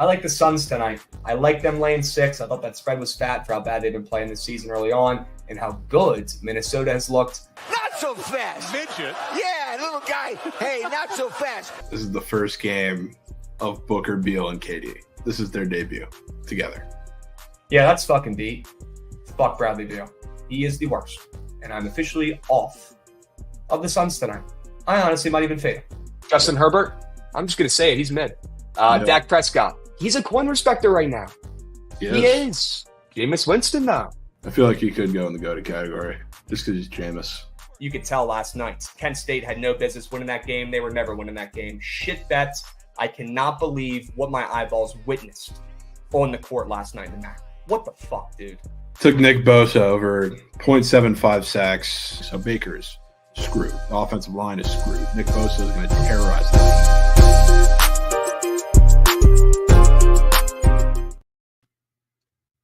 I like the Suns tonight. I like them laying 6. I thought that spread was fat for how bad they've been playing this season early on and how good Minnesota has looked. Not so fast. Midget. Yeah, little guy. Hey, not so fast. This is the first game of Booker, Beal, and KD. This is their debut together. Yeah, that's fucking beat. Fuck Bradley Beal. He is the worst. And I'm officially off of the Suns tonight. I honestly might even fade him. Justin Herbert, I'm just going to say it. He's mid. Dak Prescott, he's a coin respecter right now. Yes. He is. Jameis Winston, though. I feel like he could go in the GOAT category just because he's Jameis. You could tell last night. Kent State had no business winning that game. They were never winning that game. Shit bets. I cannot believe what my eyeballs witnessed on the court last night in the MAC. What the fuck, dude? Took Nick Bosa over 0.75 sacks. So Baker's screwed. The offensive line is screwed. Nick Bosa is going to terrorize them.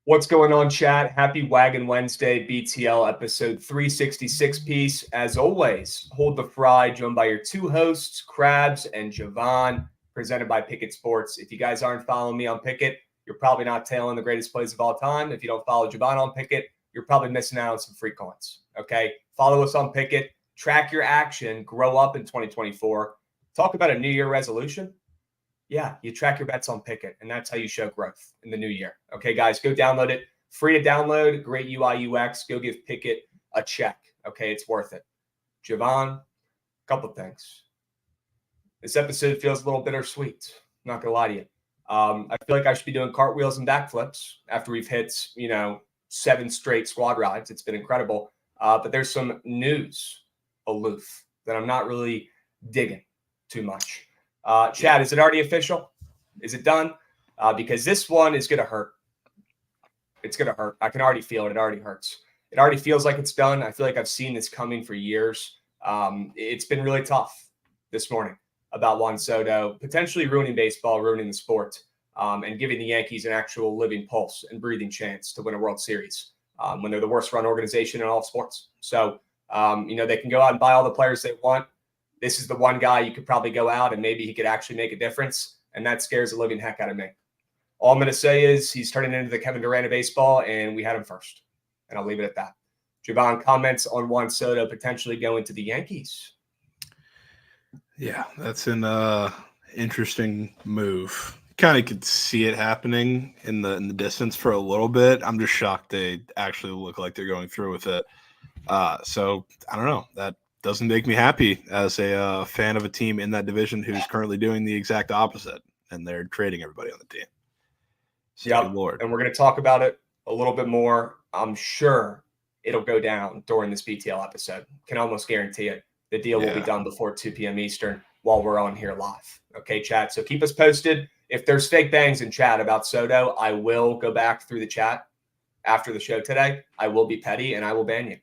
What's going on, chat? Happy Wagon Wednesday, BTL episode 366 piece. As always, hold the fry, joined by your two hosts, Krabs and Javon, presented by Pickett Sports. If you guys aren't following me on Pickett, you're probably not tailing the greatest plays of all time. If you don't follow Javon on Pickett, you're probably missing out on some free coins. Okay? Follow us on Pickett. Track your action. Grow up in 2024. Talk about a New Year resolution. Yeah, you track your bets on Pickett, and that's how you show growth in the new year. Okay, guys, go download it. Free to download. Great UI, UX. Go give Pickett a check. Okay, it's worth it. Javon, a couple things. This episode feels a little bittersweet. I'm not going to lie to you. I feel like I should be doing cartwheels and backflips after we've hit, 7 straight squad rides. It's been incredible. But there's some news aloof that I'm not really digging too much. Chad, is it already official? Is it done? Because this one is going to hurt. It's going to hurt. I can already feel it. It already hurts. It already feels like it's done. I feel like I've seen this coming for years. It's been really tough this morning about Juan Soto potentially ruining baseball, ruining the sport, and giving the Yankees an actual living pulse and breathing chance to win a World Series when they're the worst run organization in all of sports. So, they can go out and buy all the players they want. This is the one guy you could probably go out and maybe he could actually make a difference, and that scares the living heck out of me. All I'm going to say is he's turning into the Kevin Durant of baseball, and we had him first. And I'll leave it at that. Javon, comments on Juan Soto potentially going to the Yankees? Yeah, that's an interesting move. Kind of could see it happening in the distance for a little bit. I'm just shocked they actually look like they're going through with it. So I don't know. That doesn't make me happy as a fan of a team in that division who's currently doing the exact opposite, and they're trading everybody on the team. So, yeah, Lord. And we're going to talk about it a little bit more. I'm sure it'll go down during this BTL episode. Can almost guarantee it. The deal will be done before 2 p.m. Eastern while we're on here live. Okay, chat? So keep us posted. If there's fake bangs in chat about Soto, I will go back through the chat after the show today. I will be petty, and I will ban you.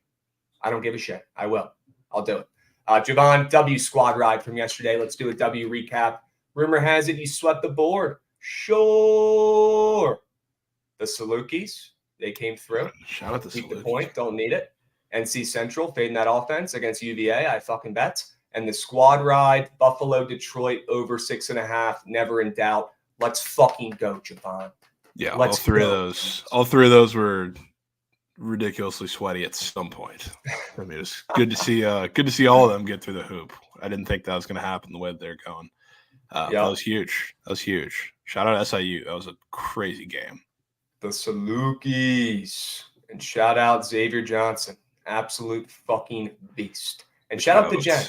I don't give a shit. I will. I'll do it. Javon, W squad ride from yesterday. Let's do a W recap. Rumor has it you swept the board. Sure. The Salukis, they came through. Shout out to Keep the Salukis. point. Don't need it. NC Central fading that offense against UVA. I fucking bet. And the squad ride, Buffalo, Detroit over 6.5. Never in doubt. Let's fucking go, Javon. Yeah, all three of those were ridiculously sweaty at some point. I mean, it's good to see all of them get through the hoop. I didn't think that was going to happen the way they're going. That was huge. Shout out SIU. That was a crazy game. The Salukis. And shout out Xavier Johnson. Absolute fucking beast. And shout out to Jen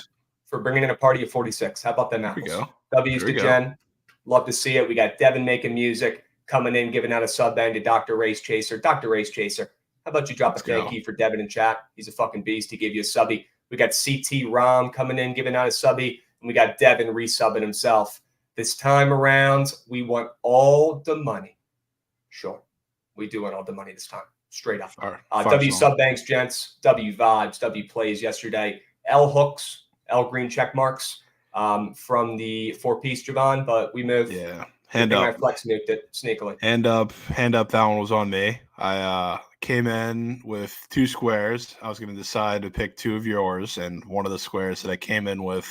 for bringing in a party of 46. How about them apples? There we go. W's to Jen. Love to see it. We got Devin making music, coming in, giving out a sub bang to Dr. Race Chaser. Dr. Race Chaser, how about you drop a thank you for Devin in chat? He's a fucking beast. He gave you a subby. We got CT Rom coming in, giving out a subby. And we got Devin resubbing himself. This time around, we want all the money. Sure. We do want all the money this time. Straight up. W sub banks, gents. W vibes. W plays yesterday. L hooks. L green check marks from the 4-piece, Javon. But we moved. Yeah. Hand up. My flex nuked it sneakily. Hand up. That one was on me. I came in with 2 squares. I was going to decide to pick 2 of yours, and one of the squares that I came in with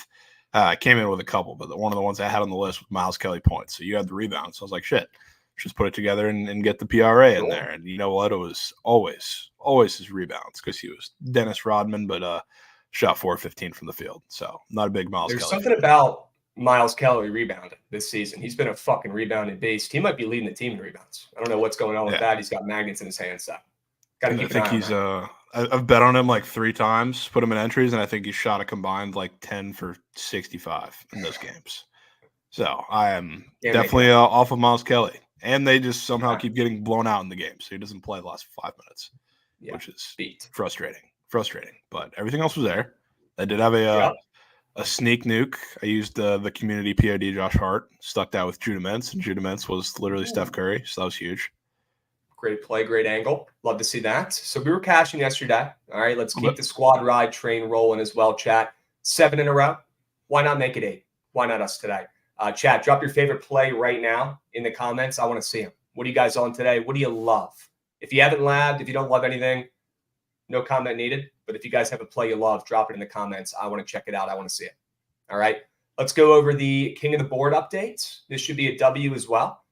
I came in with a couple, but one of the ones I had on the list was Miles Kelly points. So you had the rebound. So I was like, shit, just put it together and get the PRA in there. And you know what? It was always his rebounds because he was Dennis Rodman, but shot 4-15 from the field. So not a big Miles Kelly. There's something about Miles Kelly rebounding this season. He's been a fucking rebounding beast. He might be leading the team in rebounds. I don't know what's going on with that. He's got magnets in his hands. So got to keep an eye on that. I've bet on him like 3 times, put him in entries, and I think he shot a combined like 10 for 65 in those games. So I am definitely off of Miles Kelly. And they just somehow keep getting blown out in the game. So he doesn't play the last 5 minutes, which is frustrating. But everything else was there. I did have a sneak nuke. I used the community POD Josh Hart, stuck that with Judah Mintz, and Judah Mintz was literally Steph Curry. So that was huge. Great play, great angle. Love to see that. So we were cashing yesterday. All right, let's keep the squad ride train rolling as well, chat. 7 in a row. Why not make it 8? Why not us today? Chat, drop your favorite play right now in the comments. I want to see them. What are you guys on today? What do you love? If you haven't labbed, if you don't love anything, no comment needed. But if you guys have a play you love, drop it in the comments. I want to check it out. I want to see it. All right, let's go over the King of the Board updates. This should be a W as well.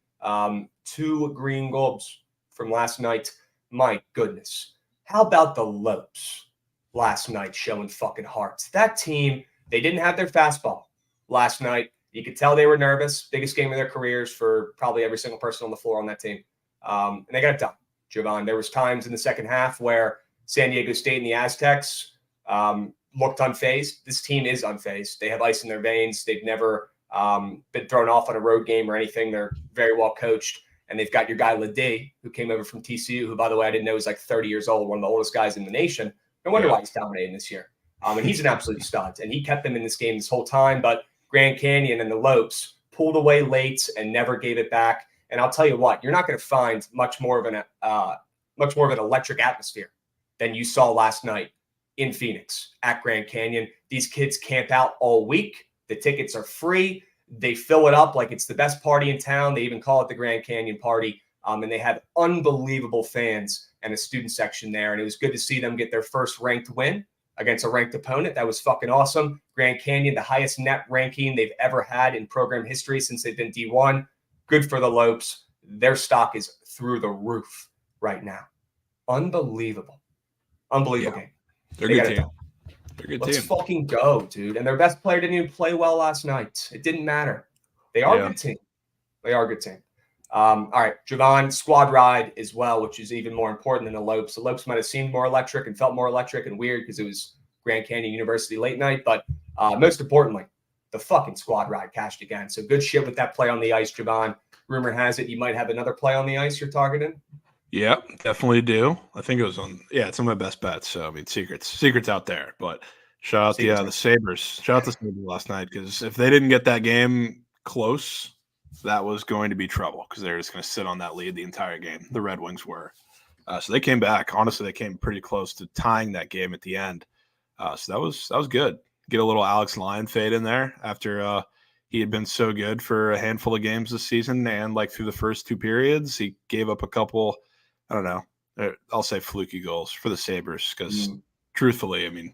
2 green globes from last night. My goodness. How about the Lopes last night showing fucking hearts? That team, they didn't have their fastball last night. You could tell they were nervous. Biggest game of their careers for probably every single person on the floor on that team. And they got it done, Javon. There was times in the second half where San Diego State and the Aztecs looked unfazed. This team is unfazed. They have ice in their veins. They've never been thrown off on a road game or anything. They're very well coached. And they've got your guy, Fedde, who came over from TCU, who, by the way, I didn't know was like 30 years old, one of the oldest guys in the nation. No wonder why he's dominating this year. And he's an absolute stud. And he kept them in this game this whole time. But Grand Canyon and the Lopes pulled away late and never gave it back. And I'll tell you what, you're not going to find much more of an electric atmosphere than you saw last night in Phoenix at Grand Canyon. These kids camp out all week. The tickets are free. They fill it up like it's the best party in town. They even call it the Grand Canyon Party. And they have unbelievable fans and a student section there. And it was good to see them get their first ranked win against a ranked opponent. That was fucking awesome. Grand Canyon, the highest net ranking they've ever had in program history since they've been D1. Good for the Lopes. Their stock is through the roof right now. Unbelievable. Game. They're a good team. Let's fucking go, dude. And their best player didn't even play well last night. It didn't matter. They are a good team. All right, Javon, squad ride as well, which is even more important than the Lopes. The Lopes might have seemed more electric and felt more electric and weird because it was Grand Canyon University late night. But most importantly, the fucking squad ride cashed again. So good shit with that play on the ice, Javon. Rumor has it you might have another play on the ice you're targeting. Yeah, definitely do. I think it was it's on my best bets. So, I mean, secrets out there. But shout out the Sabres. Shout out the Sabres last night because if they didn't get that game close, that was going to be trouble because they were just going to sit on that lead the entire game. The Red Wings were. So they came back. Honestly, they came pretty close to tying that game at the end. So that was good. Get a little Alex Lyon fade in there after he had been so good for a handful of games this season. And like through the first 2 periods, he gave up a couple, I don't know, I'll say fluky goals for the Sabres because truthfully, I mean,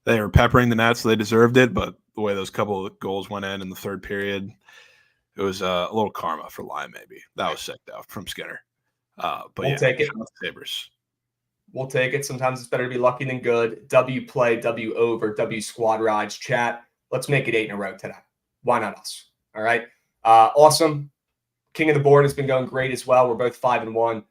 they were peppering the net, so they deserved it. But the way those couple of goals went in the third period, it was a little karma for Lyon, maybe. That was sick, though, from Skinner. But we'll take it. Sabres. We'll take it. Sometimes it's better to be lucky than good. W play, W over, W squad rides. Chat, let's make it 8 in a row today. Why not us? All right. Awesome. King of the Board has been going great as well. We're both 5-1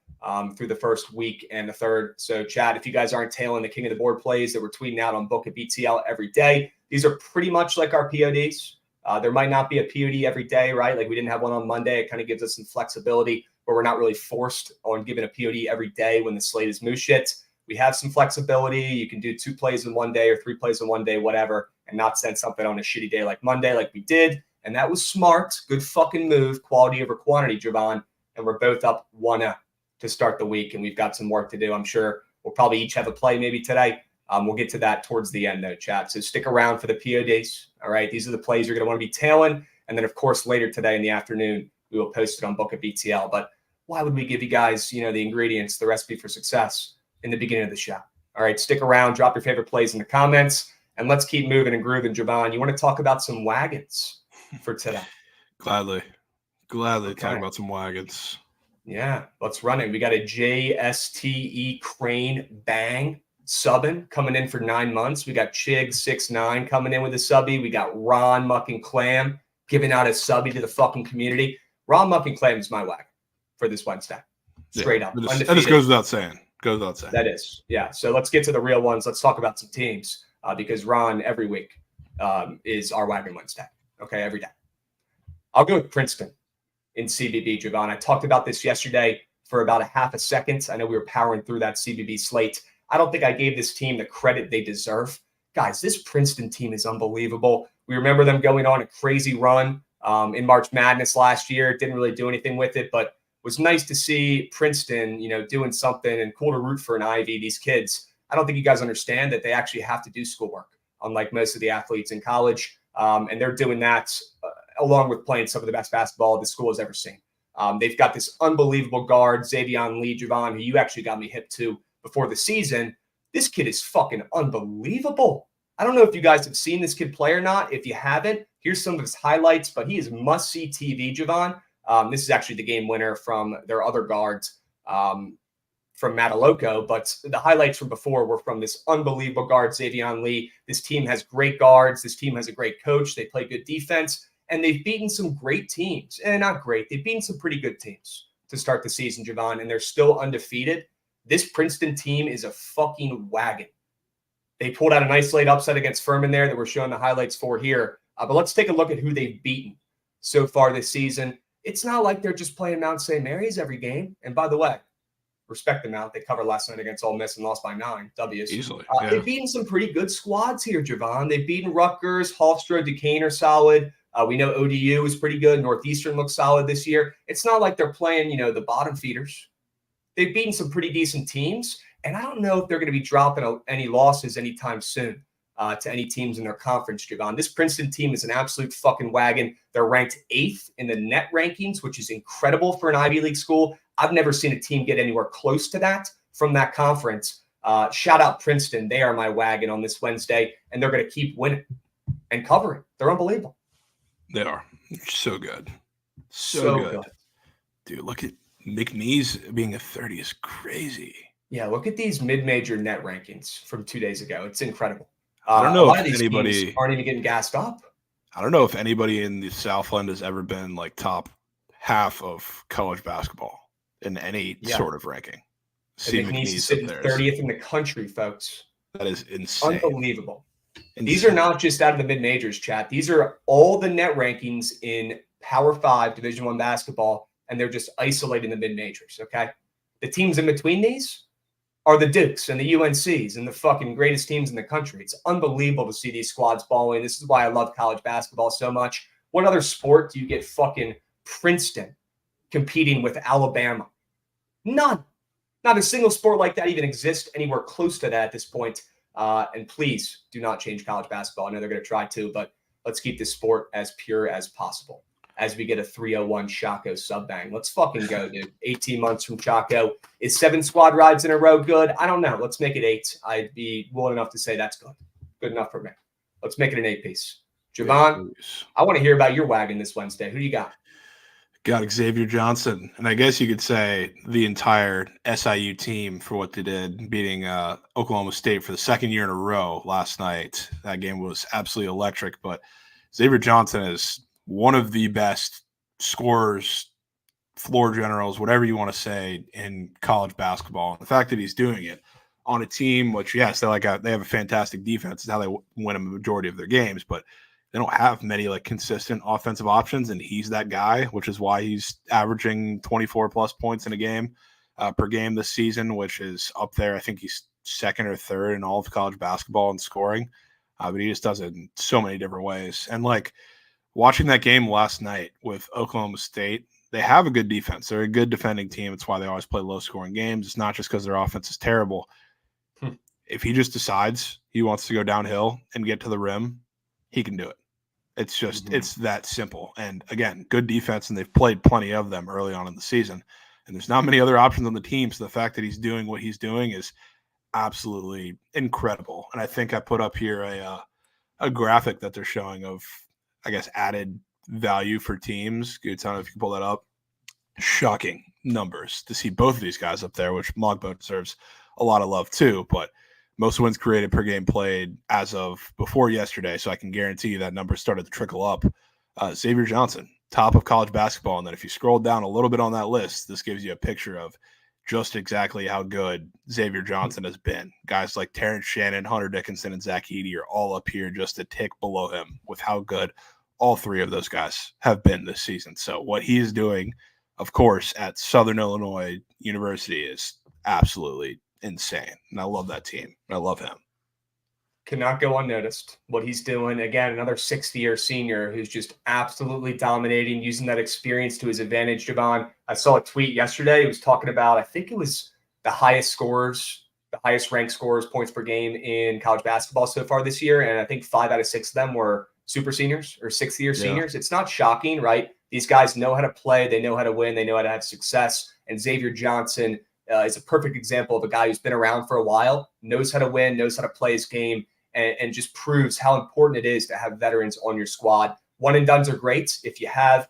through the first week and the third. So, chat, if you guys aren't tailing the King of the Board plays that we're tweeting out on Book at BTL every day, these are pretty much like our PODs. There might not be a POD every day, right? Like we didn't have one on Monday. It kind of gives us some flexibility where we're not really forced on giving a POD every day when the slate is moose shit. We have some flexibility. You can do 2 plays in one day or 3 plays in one day, whatever, and not send something on a shitty day like Monday like we did. And that was smart. Good fucking move. Quality over quantity, Javon. And we're both up 1-0 to start the week, and we've got some work to do. I'm sure we'll probably each have a play maybe today. We'll get to that towards the end, though, chat. So stick around for the PODs. All right, these are the plays you're going to want to be tailing. And then, of course, later today in the afternoon, we will post it on Book at BTL. But why would we give you guys, the ingredients, the recipe for success in the beginning of the show? All right, stick around. Drop your favorite plays in the comments. And let's keep moving and grooving. Javon, you want to talk about some wagons for today? Gladly Okay. talk about some wagons. Yeah, let's run it. We got a JSTE Crane Bang subbing coming in for 9 months. We got Chig 6'9" coming in with a subby. We got Ron Muck and Clam giving out a subby to the fucking community. Ron Muck and Clam is my wagon for this Wednesday. Straight up. That just goes without saying. That is. Yeah. So let's get to the real ones. Let's talk about some teams because Ron every week is our wagon Wednesday. Okay, every day. I'll go with Princeton in CBB, Javon. I talked about this yesterday for about a half a second. I know we were powering through that CBB slate. I don't think I gave this team the credit they deserve. Guys, this Princeton team is unbelievable. We remember them going on a crazy run in March Madness last year. Didn't really do anything with it, but was nice to see Princeton, doing something, and cool to root for an Ivy. These kids, I don't think you guys understand that they actually have to do schoolwork, unlike most of the athletes in college. And they're doing that along with playing some of the best basketball the school has ever seen. They've got this unbelievable guard, Xavier Lee Javon, who you actually got me hip to before the season. This kid is fucking unbelievable. I don't know if you guys have seen this kid play or not. If you haven't, here's some of his highlights, but he is must-see TV, Javon. This is actually the game winner from their other guards from Mataloco, but the highlights from before were from this unbelievable guard, Xavier Lee. This team has great guards. This team has a great coach. They play good defense, and they've beaten some great teams. And not great. They've beaten some pretty good teams to start the season, Javon, and they're still undefeated. This Princeton team is a fucking wagon. They pulled out a nice late upset against Furman there that we're showing the highlights for here. But let's take a look at who they've beaten so far this season. It's not like they're just playing Mount St. Mary's every game. And by the way, respect them out. They covered last night against Ole Miss and lost by 9 W's. Easily. They've beaten some pretty good squads here, Javon. They've beaten Rutgers, Hofstra, Duquesne are solid. We know ODU is pretty good. Northeastern looks solid this year. It's not like they're playing, the bottom feeders. They've beaten some pretty decent teams, and I don't know if they're going to be dropping any losses anytime soon to any teams in their conference, Javon. This Princeton team is an absolute fucking wagon. They're ranked 8th in the net rankings, which is incredible for an Ivy League school. I've never seen a team get anywhere close to that from that conference. Shout out Princeton. They are my wagon on this Wednesday, and they're going to keep winning and covering. They're unbelievable. They are. So good. So good. Dude, look at McNeese being a 30 is crazy. Yeah, look at these mid-major net rankings from 2 days ago. It's incredible. I don't know if if anybody aren't even getting gassed up. I don't know if anybody in the Southland has ever been like top half of college basketball in any sort of ranking. See McNeese sitting 30th in the country, folks. That is insane. Unbelievable. These are not just out of the mid-majors, chat. These are all the net rankings in Power 5 Division I basketball, and they're just isolating the mid-majors, okay? The teams in between these are the Dukes and the UNCs and the fucking greatest teams in the country. It's unbelievable to see these squads balling. This is why I love college basketball so much. What other sport do you get fucking Princeton competing with Alabama? None. Not a single sport like that even exists anywhere close to that at this point. And please do not change college basketball. I know they're going to try to, but let's keep this sport as pure as possible as we get a 301 Chaco sub-bang. Let's fucking go, dude. 18 months from Chaco. Is 7 squad rides in a row good? I don't know. Let's make it 8. I'd be willing enough to say that's good. Good enough for me. Let's make it an 8-piece. Javon, I want to hear about your wagon this Wednesday. Who do you got? Got Xavier Johnson. And I guess you could say the entire SIU team for what they did, beating Oklahoma State for the second year in a row last night. That game was absolutely electric. But Xavier Johnson is one of the best scorers, floor generals, whatever you want to say, in college basketball. And the fact that he's doing it on a team, which, yes, they have a fantastic defense. It's how they win a majority of their games, but they don't have many consistent offensive options, and he's that guy, which is why he's averaging 24-plus points in a game per game this season, which is up there. I think he's second or third in all of college basketball in scoring, but he just does it in so many different ways. And, watching that game last night with Oklahoma State, they have a good defense. They're a good defending team. It's why they always play low-scoring games. It's not just because their offense is terrible. If he just decides he wants to go downhill and get to the rim, he can do it. It's just it's that simple. And, again, good defense, and they've played plenty of them early on in the season. And there's not many other options on the team, so the fact that he's doing what he's doing is absolutely incredible. And I think I put up here a graphic that they're showing of, I guess, added value for teams. Good, I don't know if you can pull that up. Shocking numbers to see both of these guys up there, which Mogbo deserves a lot of love too. But most wins created per game played as of before yesterday, so I can guarantee you that number started to trickle up. Xavier Johnson, top of college basketball. And then if you scroll down a little bit on that list, this gives you a picture of just exactly how good Xavier Johnson has been. Guys like Terrence Shannon, Hunter Dickinson, and Zach Edey are all up here just a tick below him with how good all three of those guys have been this season. So what he is doing, of course, at Southern Illinois University is absolutely insane. And I love that team. I love him. Cannot go unnoticed what he's doing. Again, another 60-year senior who's just absolutely dominating, using that experience to his advantage. Javon, I saw a tweet yesterday. He was talking about, I think it was the highest scorers, the highest ranked scorers, points per game in college basketball so far this year. And I think 5 out of 6 of them were super seniors or 60-year seniors. It's not shocking, right? These guys know how to play. They know how to win. They know how to have success. And Xavier Johnson is a perfect example of a guy who's been around for a while, knows how to win, knows how to play his game, and just proves how important it is to have veterans on your squad. One and dones are great. If you have,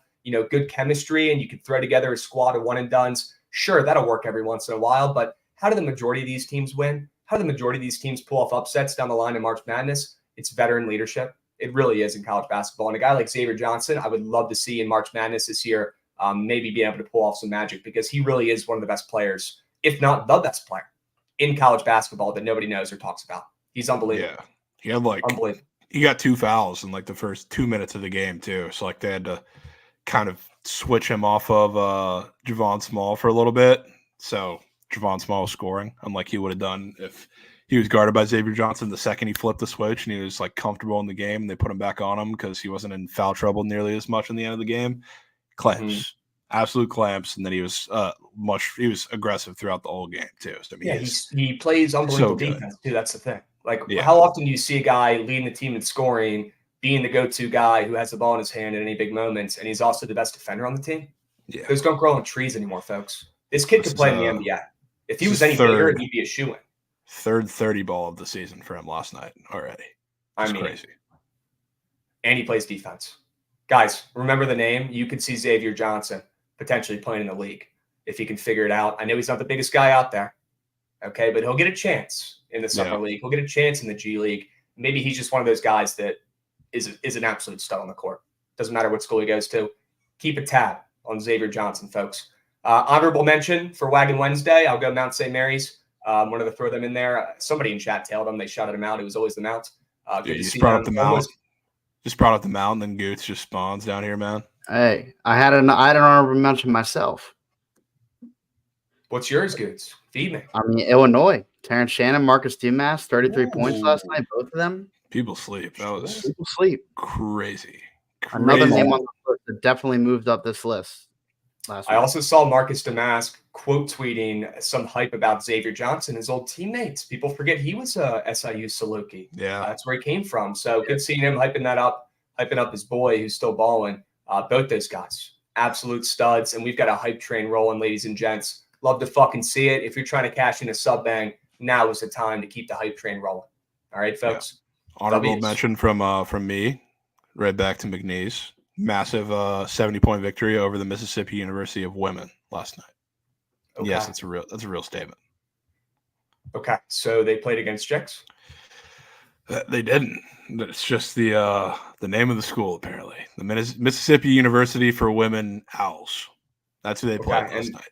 good chemistry and you can throw together a squad of one and dones, sure, that'll work every once in a while. But how do the majority of these teams win? How do the majority of these teams pull off upsets down the line in March Madness? It's veteran leadership. It really is in college basketball. And a guy like Xavier Johnson, I would love to see in March Madness this year, maybe being able to pull off some magic, because he really is one of the best players, if not the best player in college basketball that nobody knows or talks about. He's unbelievable. Yeah. He had he got 2 fouls in the first 2 minutes of the game too. So they had to kind of switch him off of Javon Small for a little bit. So Javon Small was scoring, unlike he would have done if he was guarded by Xavier Johnson. The second he flipped the switch and he was comfortable in the game, and they put him back on him because he wasn't in foul trouble nearly as much in the end of the game. Clamps. Absolute clamps, and then he was aggressive throughout the whole game too. So, he plays unbelievable defense too. That's the thing. How often do you see a guy leading the team in scoring, being the go-to guy who has the ball in his hand at any big moments, and he's also the best defender on the team? Yeah, those don't grow on trees anymore, folks. This kid could play in the NBA. If he was any bigger, he'd be a shoo-in. Third 30 ball of the season for him last night already. Crazy. And he plays defense. Guys, remember the name. You could see Xavier Johnson potentially playing in the league if he can figure it out. I know he's not the biggest guy out there, okay, but he'll get a chance in the summer league. He'll get a chance in the G League. Maybe he's just one of those guys that is an absolute stud on the court. Doesn't matter what school he goes to. Keep a tab on Xavier Johnson, folks. Honorable mention for Wagon Wednesday. I'll go Mount St. Mary's. Wanted to throw them in there. Somebody in chat tailed them. They shouted him out. It was always the Mount. Good to see brought up the Mount. Just brought up the Mount, and then Goots just spawns down here, man. Hey, I had an honorable mention myself. What's yours, Goots? Feed me. I mean, Illinois. Terrence Shannon, Marcus Dumas, 33 points last night, both of them. People sleep. People sleep. Crazy. Another name on the list that definitely moved up this list last week. I also saw Marcus Dumas quote tweeting some hype about Xavier Johnson, his old teammates. People forget he was a SIU Saluki. Yeah. That's where he came from. So good seeing him hyping up his boy who's still balling. Both those guys, absolute studs. And we've got a hype train rolling, ladies and gents. Love to fucking see it. If you're trying to cash in a sub bang, now is the time to keep the hype train rolling. All right, folks. Yeah. Honorable mention from me, right back to McNeese. Massive 70-point victory over the Mississippi University of Women last night. Okay. Yes, that's a real statement. Okay, so they played against chicks? They didn't. It's just the name of the school, apparently. The Mississippi University for Women Owls. That's who they played last night.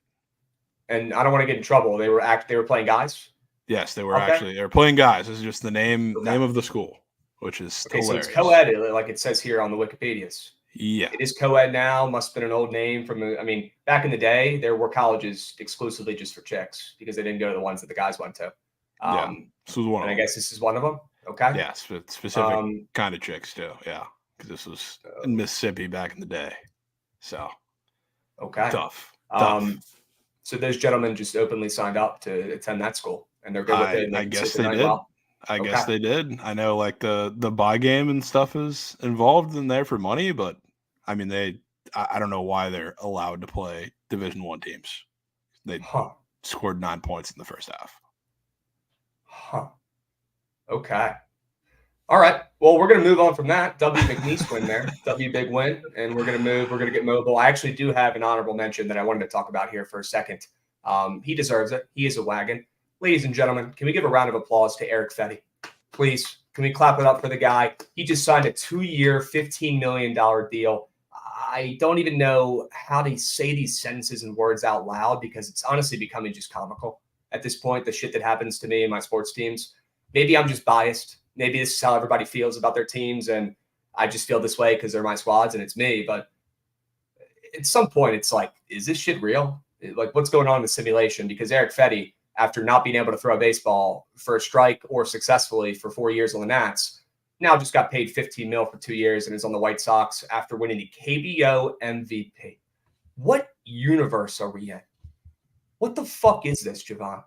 And I don't want to get in trouble. They were playing guys? Yes, they were they were playing guys. This is just the name of the school, which is hilarious. So it's co-ed, like it says here on the Wikipedias. Yeah. It is co-ed now. Must have been an old name back in the day, there were colleges exclusively just for chicks because they didn't go to the ones that the guys went to. This was one of them. I guess this is one of them. Okay. Yeah, specific kind of chicks too. Yeah, because this was in Mississippi back in the day. So, okay. Tough. So those gentlemen just openly signed up to attend that school, and they're good with it. I guess they did. Well. I guess they did. I know the buy game and stuff is involved in there for money, but I mean I don't know why they're allowed to play Division I teams. They scored 9 points in the first half. Huh. Okay. All right. Well, we're going to move on from that. W. McNeese win there. W. Big win. And we're going to move. We're going to get mobile. I actually do have an honorable mention that I wanted to talk about here for a second. He deserves it. He is a wagon. Ladies and gentlemen, can we give a round of applause to Eric Fedde? Please. Can we clap it up for the guy? He just signed a 2-year, $15 million deal. I don't even know how to say these sentences and words out loud because it's honestly becoming just comical at this point, the shit that happens to me and my sports teams. Maybe I'm just biased. Maybe this is how everybody feels about their teams, and I just feel this way because they're my squads and it's me. But at some point, it's like, is this shit real? Like, what's going on in the simulation? Because Eric Fedde, after not being able to throw a baseball for a strike or successfully for 4 years on the Nats, now just got paid $15 million for 2 years and is on the White Sox after winning the KBO MVP. What universe are we in? What the fuck is this, Javon?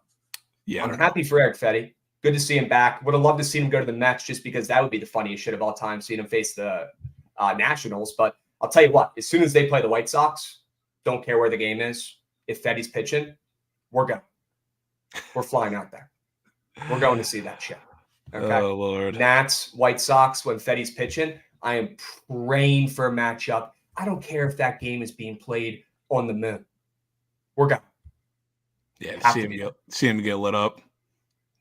Yeah, I'm happy for Eric Fedde. Good to see him back. Would have loved to see him go to the Mets just because that would be the funniest shit of all time, seeing him face the Nationals. But I'll tell you what, as soon as they play the White Sox, don't care where the game is. If Fedde's pitching, we're going. We're flying out there. We're going to see that shit. Okay. Oh, Lord. Nats, White Sox, when Fedde's pitching, I am praying for a matchup. I don't care if that game is being played on the moon. We're going. Yeah, see him get lit up.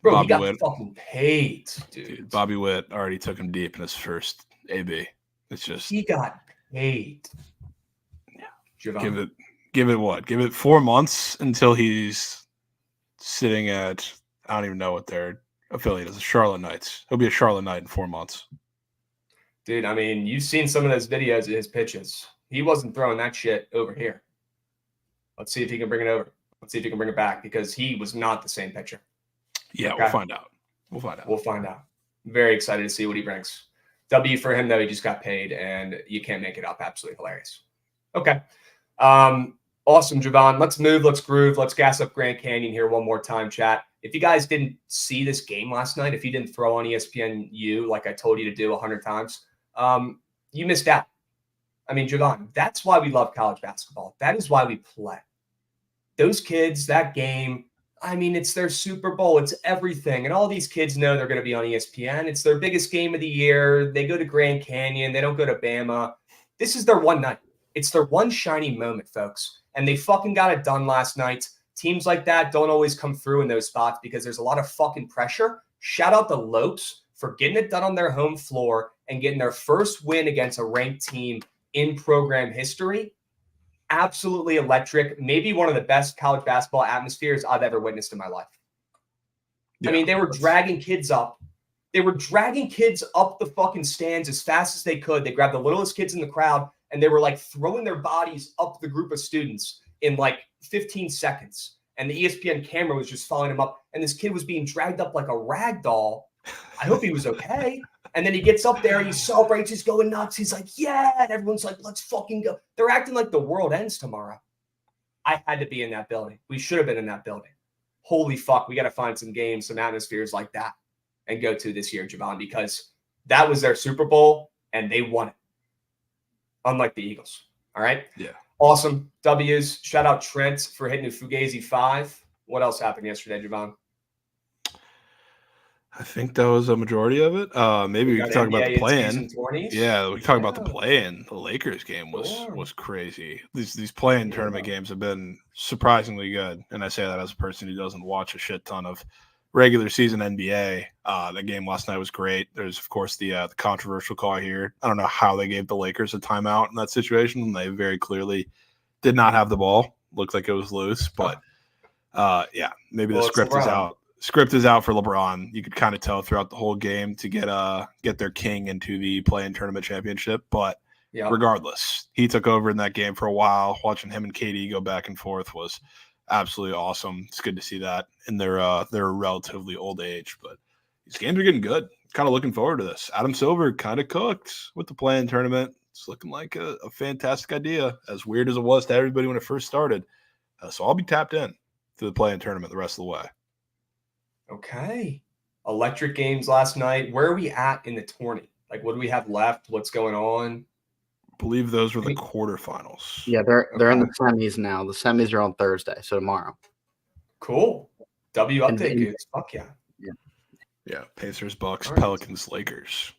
Bro, Bobby he got Witt. fucking paid, dude. Bobby Witt already took him deep in his first AB. It's just He got paid. Yeah. Javon. Give it what? Give it 4 months until he's sitting at, I don't even know what their affiliate is, the Charlotte Knights. He'll be a Charlotte Knight in 4 months. Dude, I mean, you've seen some of those videos of his pitches. He wasn't throwing that shit over here. Let's see if he can bring it over. Let's see if he can bring it back because he was not the same pitcher. Yeah, Okay. We'll find out. We'll find out. Very excited to see what he brings. W for him, though. He just got paid, and you can't make it up. Absolutely hilarious. Okay. Awesome, Javon. Let's move. Let's groove. Let's gas up Grand Canyon here one more time, chat. If you guys didn't see this game last night, if you didn't throw on ESPNU like I told you to do 100 times, you missed out. I mean, Javon, that's why we love college basketball. That is why we play. Those kids, that game, I mean, it's their Super Bowl. It's everything. And all these kids know they're going to be on ESPN. It's their biggest game of the year. They go to Grand Canyon. They don't go to Bama. This is their one night. It's their one shiny moment, folks. And they fucking got it done last night. Teams like that don't always come through in those spots because there's a lot of fucking pressure. Shout out to Lopes for getting it done on their home floor and getting their first win against a ranked team in program history. Absolutely electric. Maybe one of the best college basketball atmospheres I've ever witnessed in my life. Yeah, I mean, they were dragging kids up. They were dragging kids up the fucking stands as fast as they could. They grabbed the littlest kids in the crowd and they were like throwing their bodies up the group of students in like 15 seconds. And the ESPN camera was just following him up. And this kid was being dragged up like a rag doll. I hope he was okay. And then he gets up there, he celebrates, he's going nuts. He's like, yeah. And everyone's like, let's fucking go. They're acting like the world ends tomorrow. I had to be in that building. We should have been in that building. Holy fuck, we got to find some games, some atmospheres like that and go to this year, Javon, because that was their Super Bowl and they won it. Unlike the Eagles. All right? Yeah. Awesome W's. Shout out Trent for hitting a Fugazi 5. What else happened yesterday, Javon? I think that was a majority of it. Maybe we can talk about the play-in. Yeah, we can talk about the play-in. The Lakers game was crazy. These play-in tournament games have been surprisingly good, and I say that as a person who doesn't watch a shit ton of regular season NBA. The game last night was great. There's of course the controversial call here. I don't know how they gave the Lakers a timeout in that situation. They very clearly did not have the ball. Looked like it was loose, but yeah, maybe the script is out. Script is out for LeBron. You could kind of tell throughout the whole game to get their king into the play-in tournament championship. But regardless, he took over in that game for a while. Watching him and KD go back and forth was absolutely awesome. It's good to see that in their relatively old age. But these games are getting good. Kind of looking forward to this. Adam Silver kind of cooked with the play-in tournament. It's looking like a fantastic idea, as weird as it was to everybody when it first started. So I'll be tapped in to the play-in tournament the rest of the way. Okay. Electric games last night. Where are we at in the tourney? Like, what do we have left? What's going on? I believe those were the quarterfinals. Yeah, they're in the semis now. The semis are on Thursday, so tomorrow. Cool. W update, dudes. Fuck yeah. Yeah, Pacers, Bucks, All right. Pelicans, Lakers.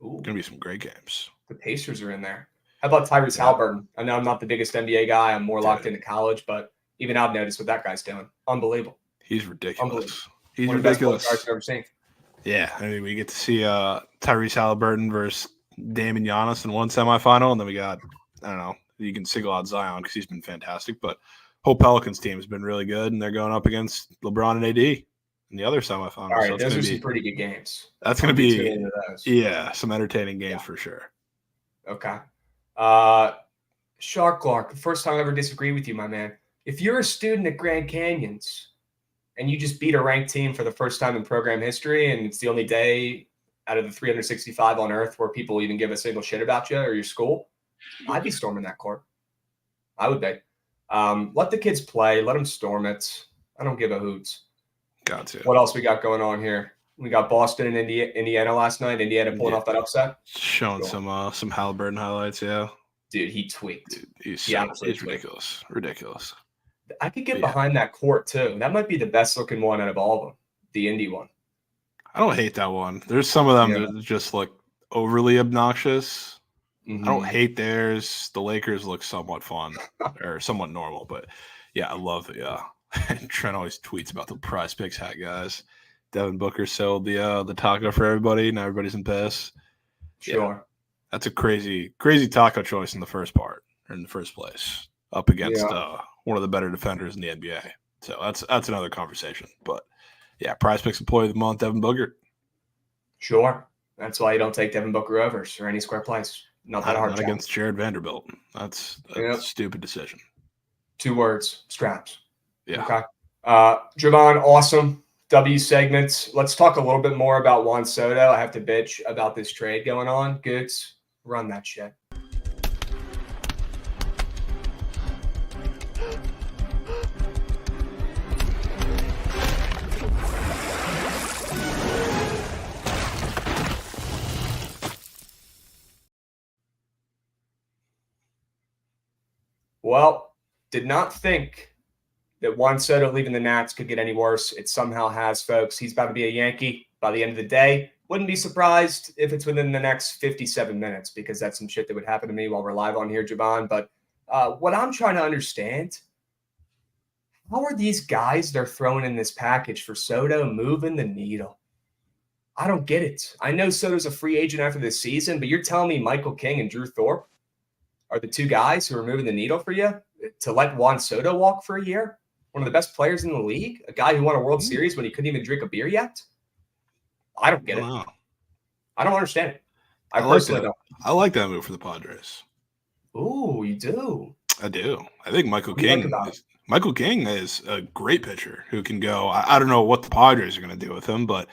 Ooh, Gonna be some great games. the Pacers are in there. How about Tyrese Halliburton? I know I'm not the biggest NBA guy. I'm more locked into college, but even I've noticed what that guy's doing. Unbelievable. He's ridiculous. He's One of the best point ridiculous. guards I've ever seen. Yeah, I mean, we get to see Tyrese Halliburton versus Damian Giannis in one semifinal, and then we got, I don't know, you can single out Zion because he's been fantastic, but whole Pelicans team has been really good, and they're going up against LeBron and AD in the other semifinal. All right, so those are some pretty good games. That's going to be, into those. Yeah, some entertaining games for sure. Okay. Shark Clark, the first time I ever disagree with you, my man. If you're a student at Grand Canyons and you just beat a ranked team for the first time in program history, and it's the only day out of the 365 on earth where people even give a single shit about you or your school, I'd be storming that court. I would be. Let the kids play. Let them storm it. I don't give a hoots. Gotcha. What else we got going on here? We got Boston and Indiana last night. Indiana pulling off that upset. Showing some Halliburton highlights, yeah. Dude, he tweaked. Dude, he's ridiculous. Ridiculous. I could get behind that court too. That might be the best looking one out of all of them. The Indy one. I don't hate that one. There's some of them that just look overly obnoxious. I don't hate theirs. The Lakers look somewhat fun or somewhat normal, but yeah, I love it. Yeah. Trent always tweets about the Prize Picks hat guys. Devin Booker sold the taco for everybody, and everybody's in piss. Sure. Yeah. That's a crazy taco choice in the first place, up against one of the better defenders in the NBA. So that's another conversation. But yeah, Prize Picks Employee of the Month, Devin Booker. Sure. That's why you don't take Devin Booker overs or any square plays. Not that hard. Not against Jared Vanderbilt. That's a stupid decision. 2 words, scraps. Yeah. Okay. Javon, awesome. W segments. Let's talk a little bit more about Juan Soto. I have to bitch about this trade going on. Goods, run that shit. Well, did not think that Juan Soto leaving the Nats could get any worse. It somehow has, folks. He's about to be a Yankee by the end of the day. Wouldn't be surprised if it's within the next 57 minutes because that's some shit that would happen to me while we're live on here, Javon. But what I'm trying to understand, how are these guys they're throwing in this package for Soto moving the needle? I don't get it. I know Soto's a free agent after this season, but you're telling me Michael King and Drew Thorpe are the 2 guys who are moving the needle for you to let Juan Soto walk for a year? One of the best players in the league, a guy who won a World Series when he couldn't even drink a beer yet? I don't get it. I don't understand it. I personally don't. I like that move for the Padres. Ooh, you do? I do. I think Michael King is a great pitcher who can go. I don't know what the Padres are going to do with him, but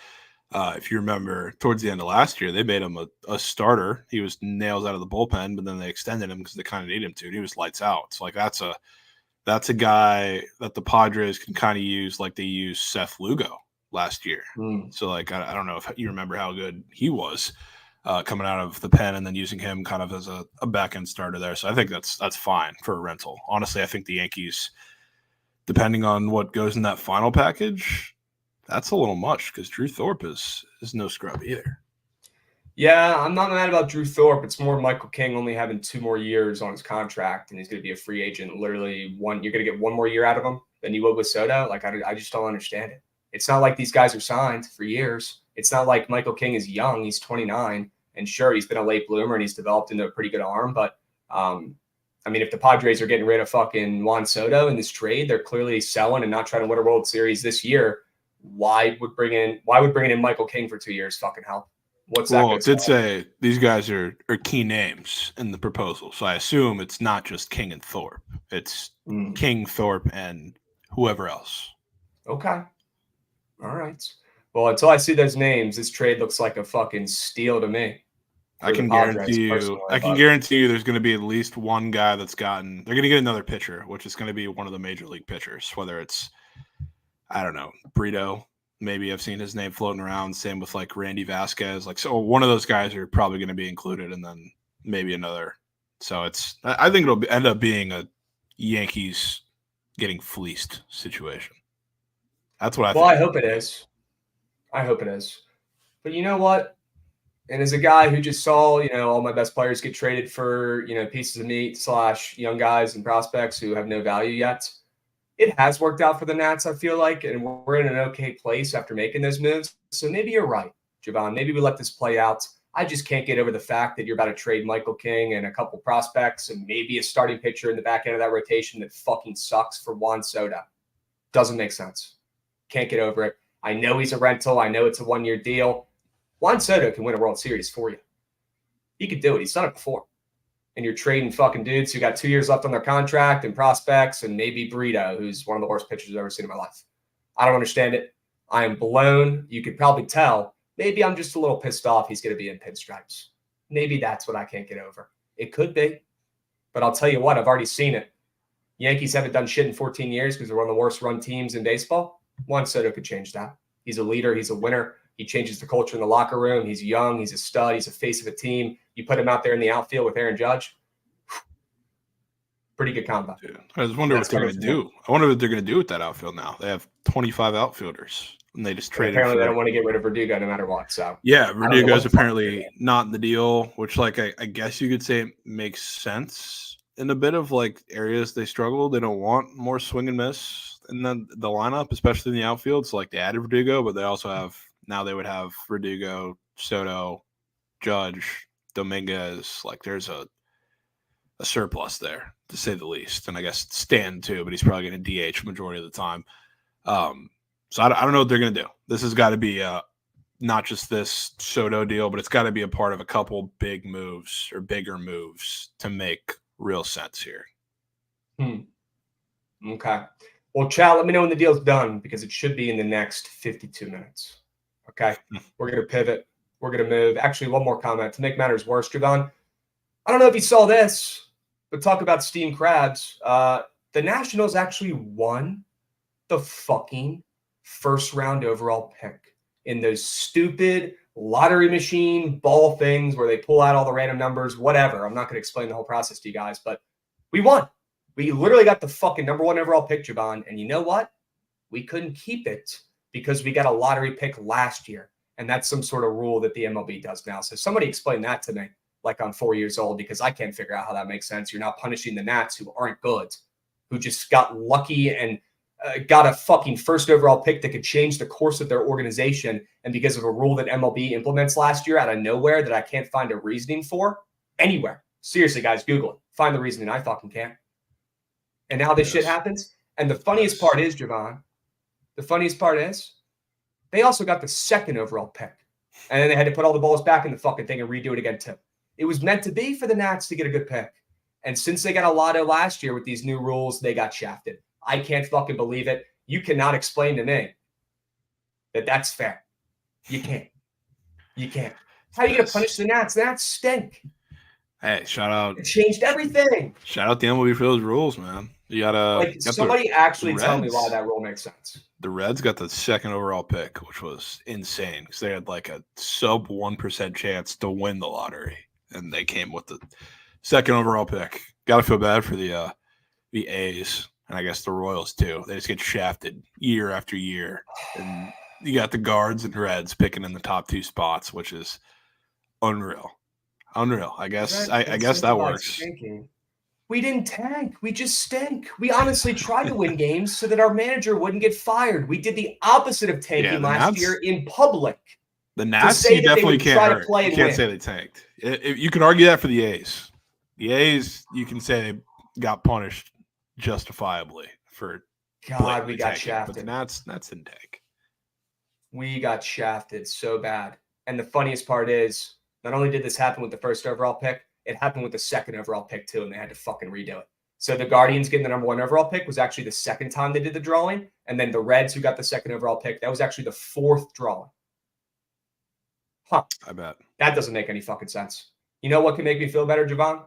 if you remember, towards the end of last year, they made him a starter. He was nails out of the bullpen, but then they extended him because they kind of needed him to. And he was lights out. So, like, that's a guy that the Padres can kind of use like they used Seth Lugo last year. So, like, I don't know if you remember how good he was coming out of the pen and then using him kind of as a back-end starter there. So I think that's fine for a rental. Honestly, I think the Yankees, depending on what goes in that final package, that's a little much because Drew Thorpe is no scrub either. Yeah, I'm not mad about Drew Thorpe. It's more Michael King only having 2 more years on his contract, and he's going to be a free agent. Literally, you're going to get 1 more year out of him than you would with Soto. Like, I just don't understand it. It's not like these guys are signed for years. It's not like Michael King is young. He's 29, and sure, he's been a late bloomer, and he's developed into a pretty good arm. But, I mean, if the Padres are getting rid of fucking Juan Soto in this trade, they're clearly selling and not trying to win a World Series this year. Why would bringing in Michael King for 2 years fucking help? What's that? Well, it did say these guys are key names in the proposal, so I assume it's not just King and Thorpe. It's King, Thorpe, and whoever else. Okay. All right. Well, until I see those names, this trade looks like a fucking steal to me. I can guarantee you there's going to be at least one guy they're going to get another pitcher, which is going to be one of the major league pitchers, whether it's, I don't know, Brito. Maybe I've seen his name floating around. Same with like Randy Vasquez. Like, so one of those guys are probably going to be included, and then maybe another. So I think it'll end up being a Yankees getting fleeced situation. That's what I think. Well, I hope it is. I hope it is. But you know what? And as a guy who just saw, all my best players get traded for, pieces of meat / young guys and prospects who have no value yet, it has worked out for the Nats, I feel like, and we're in an okay place after making those moves. So maybe you're right, Javon. Maybe we let this play out. I just can't get over the fact that you're about to trade Michael King and a couple prospects and maybe a starting pitcher in the back end of that rotation that fucking sucks for Juan Soto. Doesn't make sense. Can't get over it. I know he's a rental. I know it's a one-year deal. Juan Soto can win a World Series for you. He could do it. He's done it before. And you're trading fucking dudes who got 2 years left on their contract and prospects and maybe Brito, who's one of the worst pitchers I've ever seen in my life. I don't understand it. I am blown. You could probably tell. Maybe I'm just a little pissed off he's going to be in pinstripes. Maybe that's what I can't get over. It could be. But I'll tell you what, I've already seen it. Yankees haven't done shit in 14 years because they're one of the worst run teams in baseball. Juan Soto could change that. He's a leader. He's a winner. He changes the culture in the locker room. He's young. He's a stud. He's a face of a team. You put him out there in the outfield with Aaron Judge. Pretty good combo. Dude, I just wonder what they're going to do. I wonder what they're going to do with that outfield now. They have 25 outfielders, and they just traded. Apparently, they don't want to get rid of Verdugo no matter what. So yeah, Verdugo's apparently not in the deal, which, I guess you could say it makes sense in a bit of areas they struggle. They don't want more swing and miss in the lineup, especially in the outfield. So they added Verdugo, but they also have now they would have Verdugo, Soto, Judge, Dominguez. There's a surplus there, to say the least. And I guess Stan too, but he's probably going to DH majority of the time. So I don't know what they're going to do. This has got to be not just this Soto deal, but it's got to be a part of a couple big moves or bigger moves to make real sense here. Okay. Well, Chad, let me know when the deal's done because it should be in the next 52 minutes. Okay. We're going to pivot. We're going to move. Actually, one more comment. To make matters worse, Javon, I don't know if you saw this, but talk about steamed crabs. The Nationals actually won the fucking first round overall pick in those stupid lottery machine ball things where they pull out all the random numbers, whatever. I'm not going to explain the whole process to you guys, but we won. We literally got the fucking number one overall pick, Javon. And you know what? We couldn't keep it because we got a lottery pick last year. And that's some sort of rule that the MLB does now. So somebody explain that to me, I'm 4 years old, because I can't figure out how that makes sense. You're not punishing the Nats who aren't good, who just got lucky and got a fucking first overall pick that could change the course of their organization. And because of a rule that MLB implements last year out of nowhere that I can't find a reasoning for anywhere. Seriously, guys, Google it. Find the reasoning. I fucking can't. And now this shit happens. And the funniest part is, Javon, they also got the second overall pick. And then they had to put all the balls back in the fucking thing and redo it again too. It was meant to be for the Nats to get a good pick. And since they got a lotto last year with these new rules, they got shafted. I can't fucking believe it. You cannot explain to me that that's fair. You can't. How are you going to punish the Nats? The Nats stink. Hey, shout out. It changed everything. Shout out the MLB for those rules, man. You gotta somebody actually tell me why that rule makes sense. The Reds got the second overall pick, which was insane because they had a sub 1% chance to win the lottery, and they came with the second overall pick. Gotta feel bad for the A's and I guess the Royals too. They just get shafted year after year, and you got the Guards and Reds picking in the top two spots, which is unreal. I guess that works. Stinking. We didn't tank. We just stink. We honestly tried to win games so that our manager wouldn't get fired. We did the opposite of tanking last year in public. The Nats, you definitely can't hurt. You can't say they tanked. You can argue that for the A's. The A's, you can say they got punished justifiably for. God, we got shafted. But the Nats didn't tank. We got shafted so bad. And the funniest part is, not only did this happen with the first overall pick, it happened with the second overall pick too, and they had to fucking redo it. So the Guardians getting the number one overall pick was actually the second time they did the drawing, and then the Reds, who got the second overall pick, that was actually the fourth drawing. Huh. I bet. That doesn't make any fucking sense. You know what can make me feel better, Javon?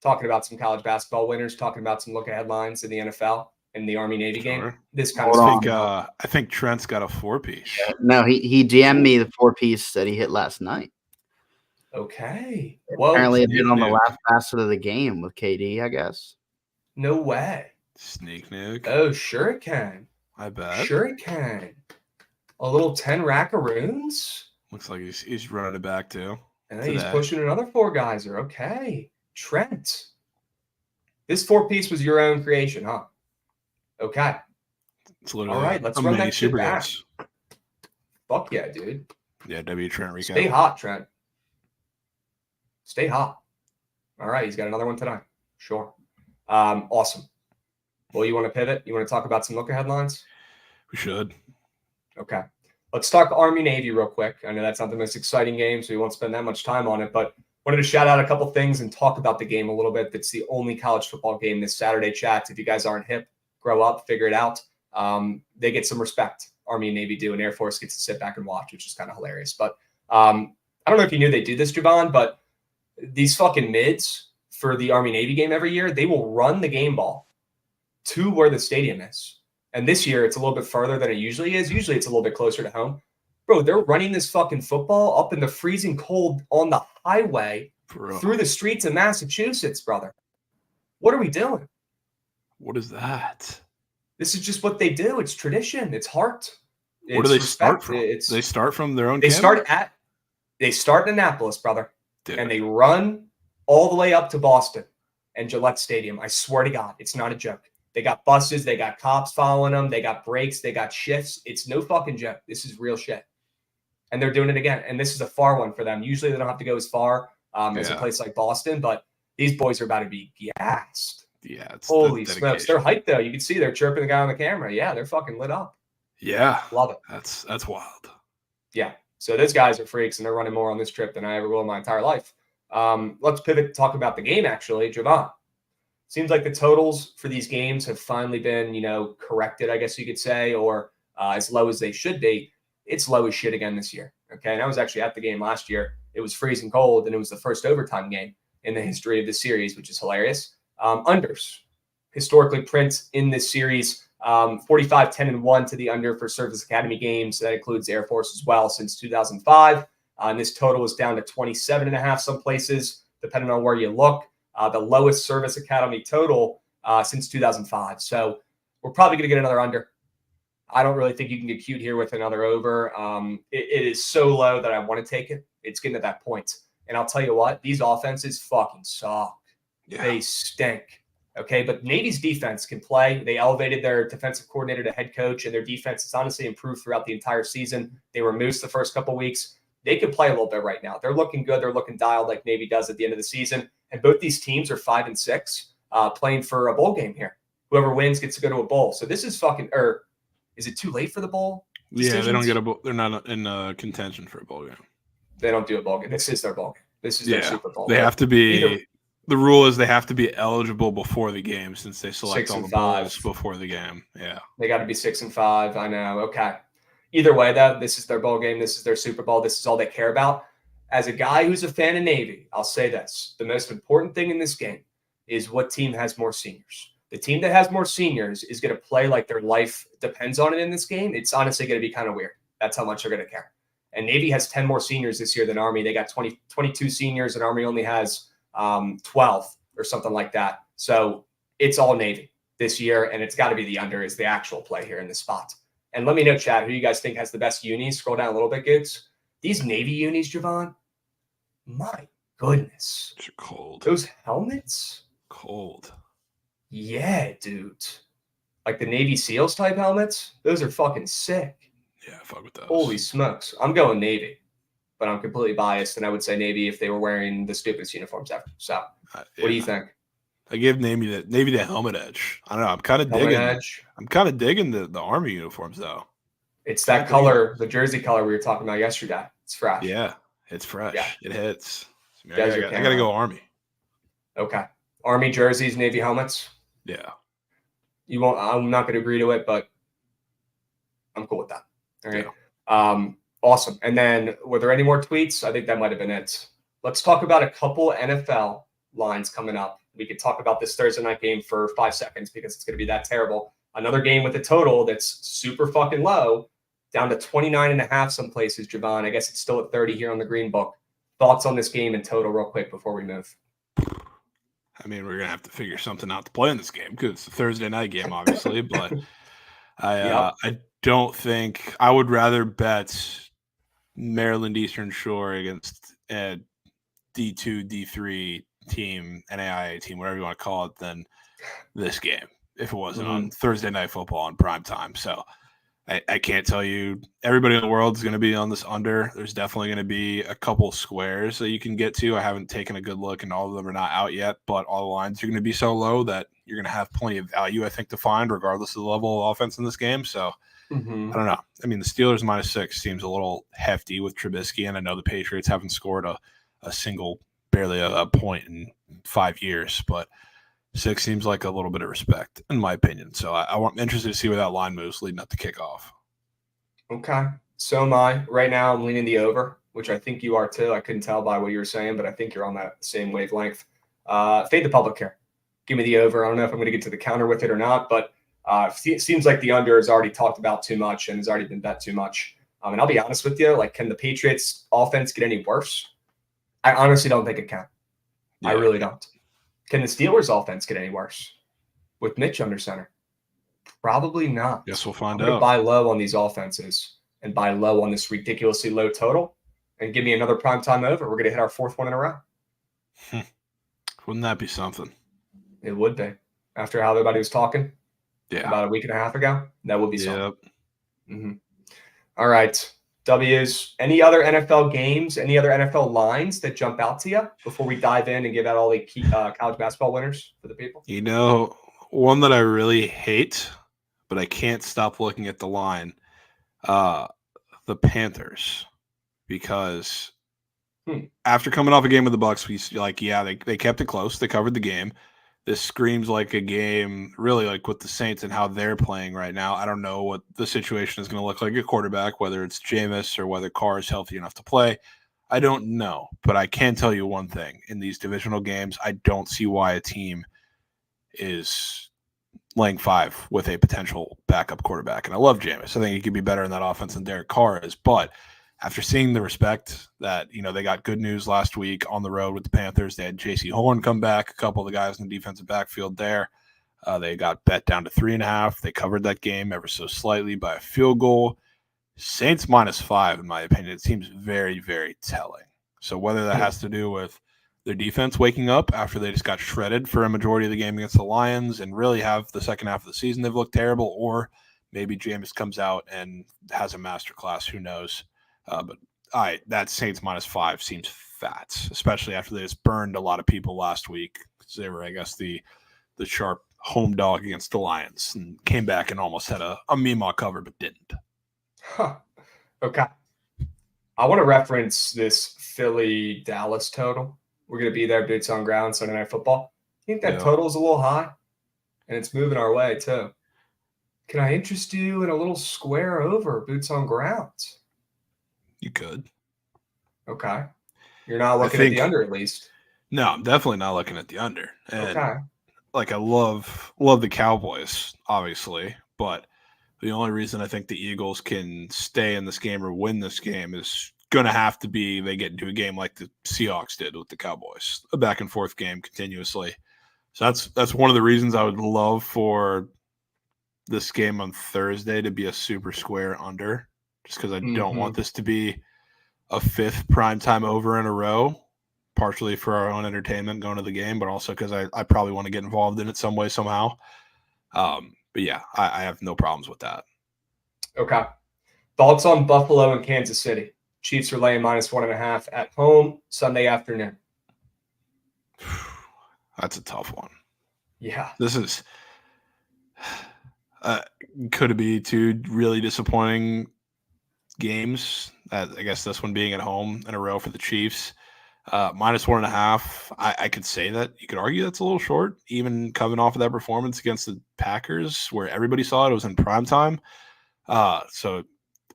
Talking about some college basketball winners, talking about some look-ahead lines in the NFL and the Army-Navy game. This kind of stuff. I think Trent's got a four-piece. No, he DM'd me the four-piece that he hit last night. Okay. Well, apparently it hit on the last facet of the game with KD, I guess. No way. Sneak nuke. Oh, sure it can. I bet. Sure it can. A little 10 rackaroons. Looks like he's running it back too. And he's pushing another 4-geyser. Okay. Trent. This 4-piece was your own creation, huh? Okay. It's literally all right. Let's run that shit back. Guys. Fuck yeah, dude. Yeah, W. Trent recap. Stay hot, Trent. Stay hot. All right. He's got another one tonight. Sure. Awesome. Well, you want to pivot? You want to talk about some looker headlines? We should. Okay. Let's talk Army-Navy real quick. I know that's not the most exciting game, so we won't spend that much time on it, but wanted to shout out a couple things and talk about the game a little bit. That's the only college football game this Saturday, chat. If you guys aren't hip, grow up, figure it out. They get some respect. Army and Navy do, and Air Force gets to sit back and watch, which is kind of hilarious. But I don't know if you knew they do this, Javon, but these fucking mids for the Army-Navy game every year, they will run the game ball to where the stadium is. And this year, it's a little bit further than it usually is. Usually, it's a little bit closer to home. Bro, they're running this fucking football up in the freezing cold on the highway through the streets of Massachusetts, brother. What are we doing? What is that? This is just what they do. It's tradition. It's heart. Where do they start from? They start from their own. They start in Annapolis, brother, and they run all the way up to Boston and Gillette Stadium. I swear to God, it's not a joke. They got buses, they got cops following them, they got breaks, they got shifts. It's no fucking joke. This is real shit. And they're doing it again. And this is a far one for them. Usually they don't have to go as far as a place like Boston, but these boys are about to be gassed. Yeah. It's holy smokes. They're hyped though. You can see they're chirping the guy on the camera. Yeah, they're fucking lit up. Yeah. Love it. That's wild. Yeah. So those guys are freaks and they're running more on this trip than I ever will in my entire life. Let's pivot to talk about the game actually. Javon. Seems like the totals for these games have finally been, corrected, I guess you could say, or as low as they should be. It's low as shit again this year. Okay. And I was actually at the game last year. It was freezing cold and it was the first overtime game in the history of the series, which is hilarious. Unders. Historically, Prince in this series, 45, 10, and 1 to the under for Service Academy games. That includes Air Force as well since 2005. And this total is down to 27.5 some places, depending on where you look. The lowest Service Academy total since 2005. So we're probably going to get another under. I don't really think you can get cute here with another over. It is so low that I want to take it. It's getting to that point. And I'll tell you what, these offenses fucking suck. Yeah. They stink. Okay, but Navy's defense can play. They elevated their defensive coordinator to head coach, and their defense has honestly improved throughout the entire season. They were moose the first couple weeks. They could play a little bit right now. They're looking good. They're looking dialed like Navy does at the end of the season. And both these teams are 5-6, playing for a bowl game here. Whoever wins gets to go to a bowl. So this is fucking. Or is it too late for the bowl? Yeah, they don't get a bowl. They're not in contention for a bowl game. They don't do a bowl game. This is their bowl game. This is their Super Bowl. They have to be. The rule is they have to be eligible before the game since they select all the bowls before the game. Yeah, they got to be 6-5. I know. Okay. Either way, though, this is their bowl game. This is their Super Bowl. This is all they care about. As a guy who's a fan of Navy, I'll say this. The most important thing in this game is what team has more seniors. The team that has more seniors is going to play like their life depends on it in this game. It's honestly going to be kind of weird. That's how much they're going to care. And Navy has 10 more seniors this year than Army. They got 22 seniors, and Army only has 12 or something like that. So it's all Navy this year, and it's got to be the under is the actual play here in this spot. And let me know, chat, who you guys think has the best unis. Scroll down a little bit, kids. These Navy unis, Javon, my goodness. They're cold. Those helmets? Cold. Yeah, dude. Like the Navy SEALs type helmets? Those are fucking sick. Yeah, fuck with those. Holy smokes. I'm going Navy, but I'm completely biased, and I would say Navy if they were wearing the stupidest uniforms ever. So what do you think? I give Navy the helmet edge. I don't know. I'm kind of digging the Army uniforms though. It's that color, the jersey color we were talking about yesterday. It's fresh. Yeah, it's fresh. Yeah. It hits. I got to go Army. Okay. Army jerseys, Navy helmets. Yeah. You won't. I'm not going to agree to it, but I'm cool with that. All right. Yeah. Awesome. And then were there any more tweets? I think that might have been it. Let's talk about a couple NFL lines coming up. We could talk about this Thursday night game for 5 seconds because it's going to be that terrible. Another game with a total that's super fucking low, down to 29.5 some places, Javon. I guess it's still at 30 here on the Green Book. Thoughts on this game in total real quick before we move? I mean, we're going to have to figure something out to play in this game because it's a Thursday night game, obviously. But I don't think I would rather bet Maryland Eastern Shore against a D2, D3 team, NAIA team, whatever you want to call it, than this game if it wasn't on Thursday Night Football in prime time. So I can't tell you everybody in the world is going to be on this under. There's definitely going to be a couple squares that you can get to. I haven't taken a good look, and all of them are not out yet, but all the lines are going to be so low that you're going to have plenty of value, I think, to find regardless of the level of offense in this game. So I don't know. I mean, the Steelers -6 seems a little hefty with Trubisky, and I know the Patriots haven't scored a single, barely a point in 5 years, but 6 seems like a little bit of respect, in my opinion. So I'm interested to see where that line moves leading up to kickoff. Okay. So am I. Right now, I'm leaning the over, which I think you are too. I couldn't tell by what you were saying, but I think you're on that same wavelength. Fade the public here. Give me the over. I don't know if I'm going to get to the counter with it or not, but it seems like the under is already talked about too much and has already been bet too much. And I'll be honest with you, like, can the Patriots offense get any worse? I honestly don't think it can. I really don't. Can the Steelers offense get any worse with Mitch under center? Probably not. Guess we'll find I'm going to out. buy low on these offenses and buy low on this ridiculously low total and give me another primetime over. We're going to hit our 4th one in a row. Wouldn't that be something? It would be. After how everybody was talking about a week and a half ago, that would be something. All right. W's. Any other NFL games, any other NFL lines that jump out to you before we dive in and give out all the key college basketball winners for the people? You know, one that I really hate, but I can't stop looking at the line, the Panthers, because after coming off a game with the Bucks, they kept it close. They covered the game. This screams like a game, really, like with the Saints and how they're playing right now. I don't know what the situation is going to look like at quarterback, whether it's Jameis or whether Carr is healthy enough to play. I don't know, but I can tell you one thing. In these divisional games, I don't see why a team is laying 5 with a potential backup quarterback. And I love Jameis. I think he could be better in that offense than Derek Carr is. But after seeing the respect that, they got good news last week on the road with the Panthers. They had J.C. Horn come back, a couple of the guys in the defensive backfield there. They got bet down to 3.5. They covered that game ever so slightly by a field goal. Saints -5, in my opinion, it seems very, very telling. So whether that has to do with their defense waking up after they just got shredded for a majority of the game against the Lions and really have the second half of the season they've looked terrible, or maybe Jameis comes out and has a masterclass, who knows. But that Saints -5 seems fat, especially after they just burned a lot of people last week because they were, I guess, the sharp home dog against the Lions and came back and almost had a Meemaw cover, but didn't. Okay. I want to reference this Philly-Dallas total. We're going to be there, boots on ground, Sunday Night Football. I think that total is a little high, and it's moving our way, too. Can I interest you in a little square over, boots on ground? You could. Okay. You're not looking at the under, at least. No, I'm definitely not looking at the under. And okay. I love the Cowboys, obviously, but the only reason I think the Eagles can stay in this game or win this game is going to have to be they get into a game like the Seahawks did with the Cowboys, a back and forth game continuously. So that's one of the reasons I would love for this game on Thursday to be a super square under, just because I don't want this to be a 5th primetime over in a row, partially for our own entertainment going to the game, but also because I probably want to get involved in it some way, somehow. But yeah, I have no problems with that. Okay. Thoughts on Buffalo and Kansas City? Chiefs are laying -1.5 at home Sunday afternoon. That's a tough one. Yeah. This is could it be 2 really disappointing games? I guess this one being at home in a row for the Chiefs. -1.5. I could say that. You could argue that's a little short, even coming off of that performance against the Packers where everybody saw it was in prime time. So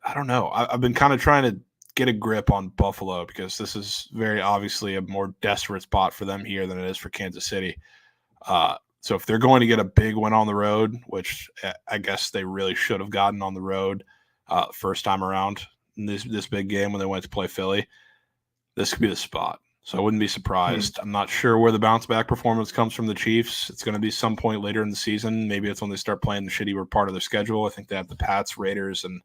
I don't know. I've been kind of trying to get a grip on Buffalo because this is very obviously a more desperate spot for them here than it is for Kansas City. So if they're going to get a big win on the road, which I guess they really should have gotten on the road first time around in this big game when they went to play Philly, this could be the spot. So I wouldn't be surprised. I'm not sure where the bounce back performance comes from the Chiefs. It's going to be some point later in the season. Maybe it's when they start playing the shittier part of their schedule. I think they have the Pats, Raiders, and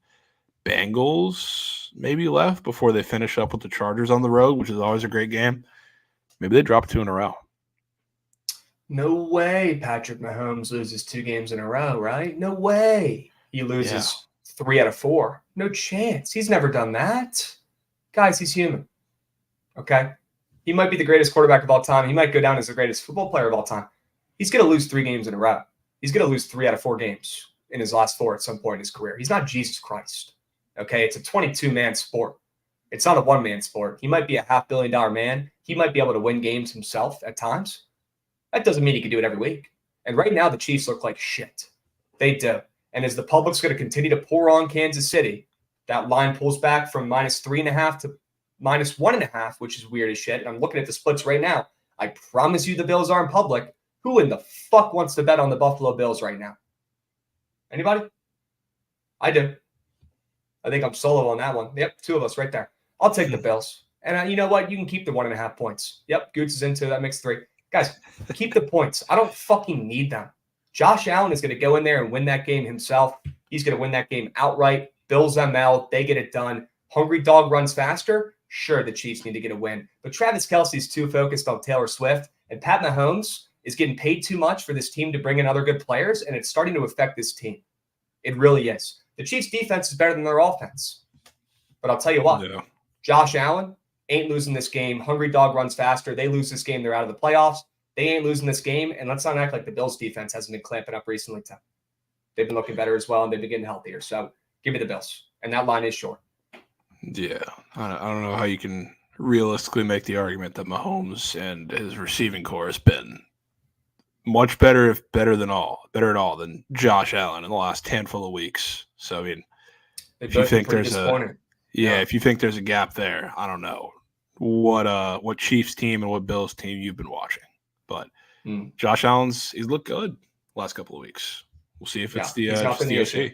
Bengals maybe left before they finish up with the Chargers on the road, which is always a great game. Maybe they drop 2 in a row. No way Patrick Mahomes loses 2 games in a row, right? No way he loses 3 out of 4. No chance. He's never done that. Guys, he's human. Okay? He might be the greatest quarterback of all time. He might go down as the greatest football player of all time. He's going to lose 3 games in a row. He's going to lose 3 out of 4 games in his last 4 at some point in his career. He's not Jesus Christ. Okay? It's a 22-man sport. It's not a one-man sport. He might be a $500 million man. He might be able to win games himself at times. That doesn't mean he can do it every week. And right now, the Chiefs look like shit. They do. And as the public's going to continue to pour on Kansas City, that line pulls back from -3.5 to -1.5, which is weird as shit. And I'm looking at the splits right now. I promise you the Bills are in public. Who in the fuck wants to bet on the Buffalo Bills right now? Anybody? I do. I think I'm solo on that one. Yep, 2 of us right there. I'll take the Bills. And you know what? You can keep the 1.5 points. Yep, Goots is into that. Makes 3. Guys, keep the points. I don't fucking need them. Josh Allen is going to go in there and win that game himself. He's going to win that game outright. Bills ML, they get it done. Hungry dog runs faster. Sure, the Chiefs need to get a win. But Travis Kelce's too focused on Taylor Swift. And Pat Mahomes is getting paid too much for this team to bring in other good players. And it's starting to affect this team. It really is. The Chiefs' defense is better than their offense. But I'll tell you what. Yeah. Josh Allen ain't losing this game. Hungry dog runs faster. They lose this game, they're out of the playoffs. They ain't losing this game. And let's not act like the Bills' defense hasn't been clamping up recently, too. They've been looking better as well, and they've been getting healthier. So give me the Bills. And that line is short. Yeah. I don't know how you can realistically make the argument that Mahomes and his receiving core has been much better, if better at all, than Josh Allen in the last handful of weeks. So, I mean, if you think there's if you think there's a gap there, I don't know what Chiefs team and what Bills team you've been watching. But Josh Allen's he's looked good last couple of weeks. We'll see if it's the OC.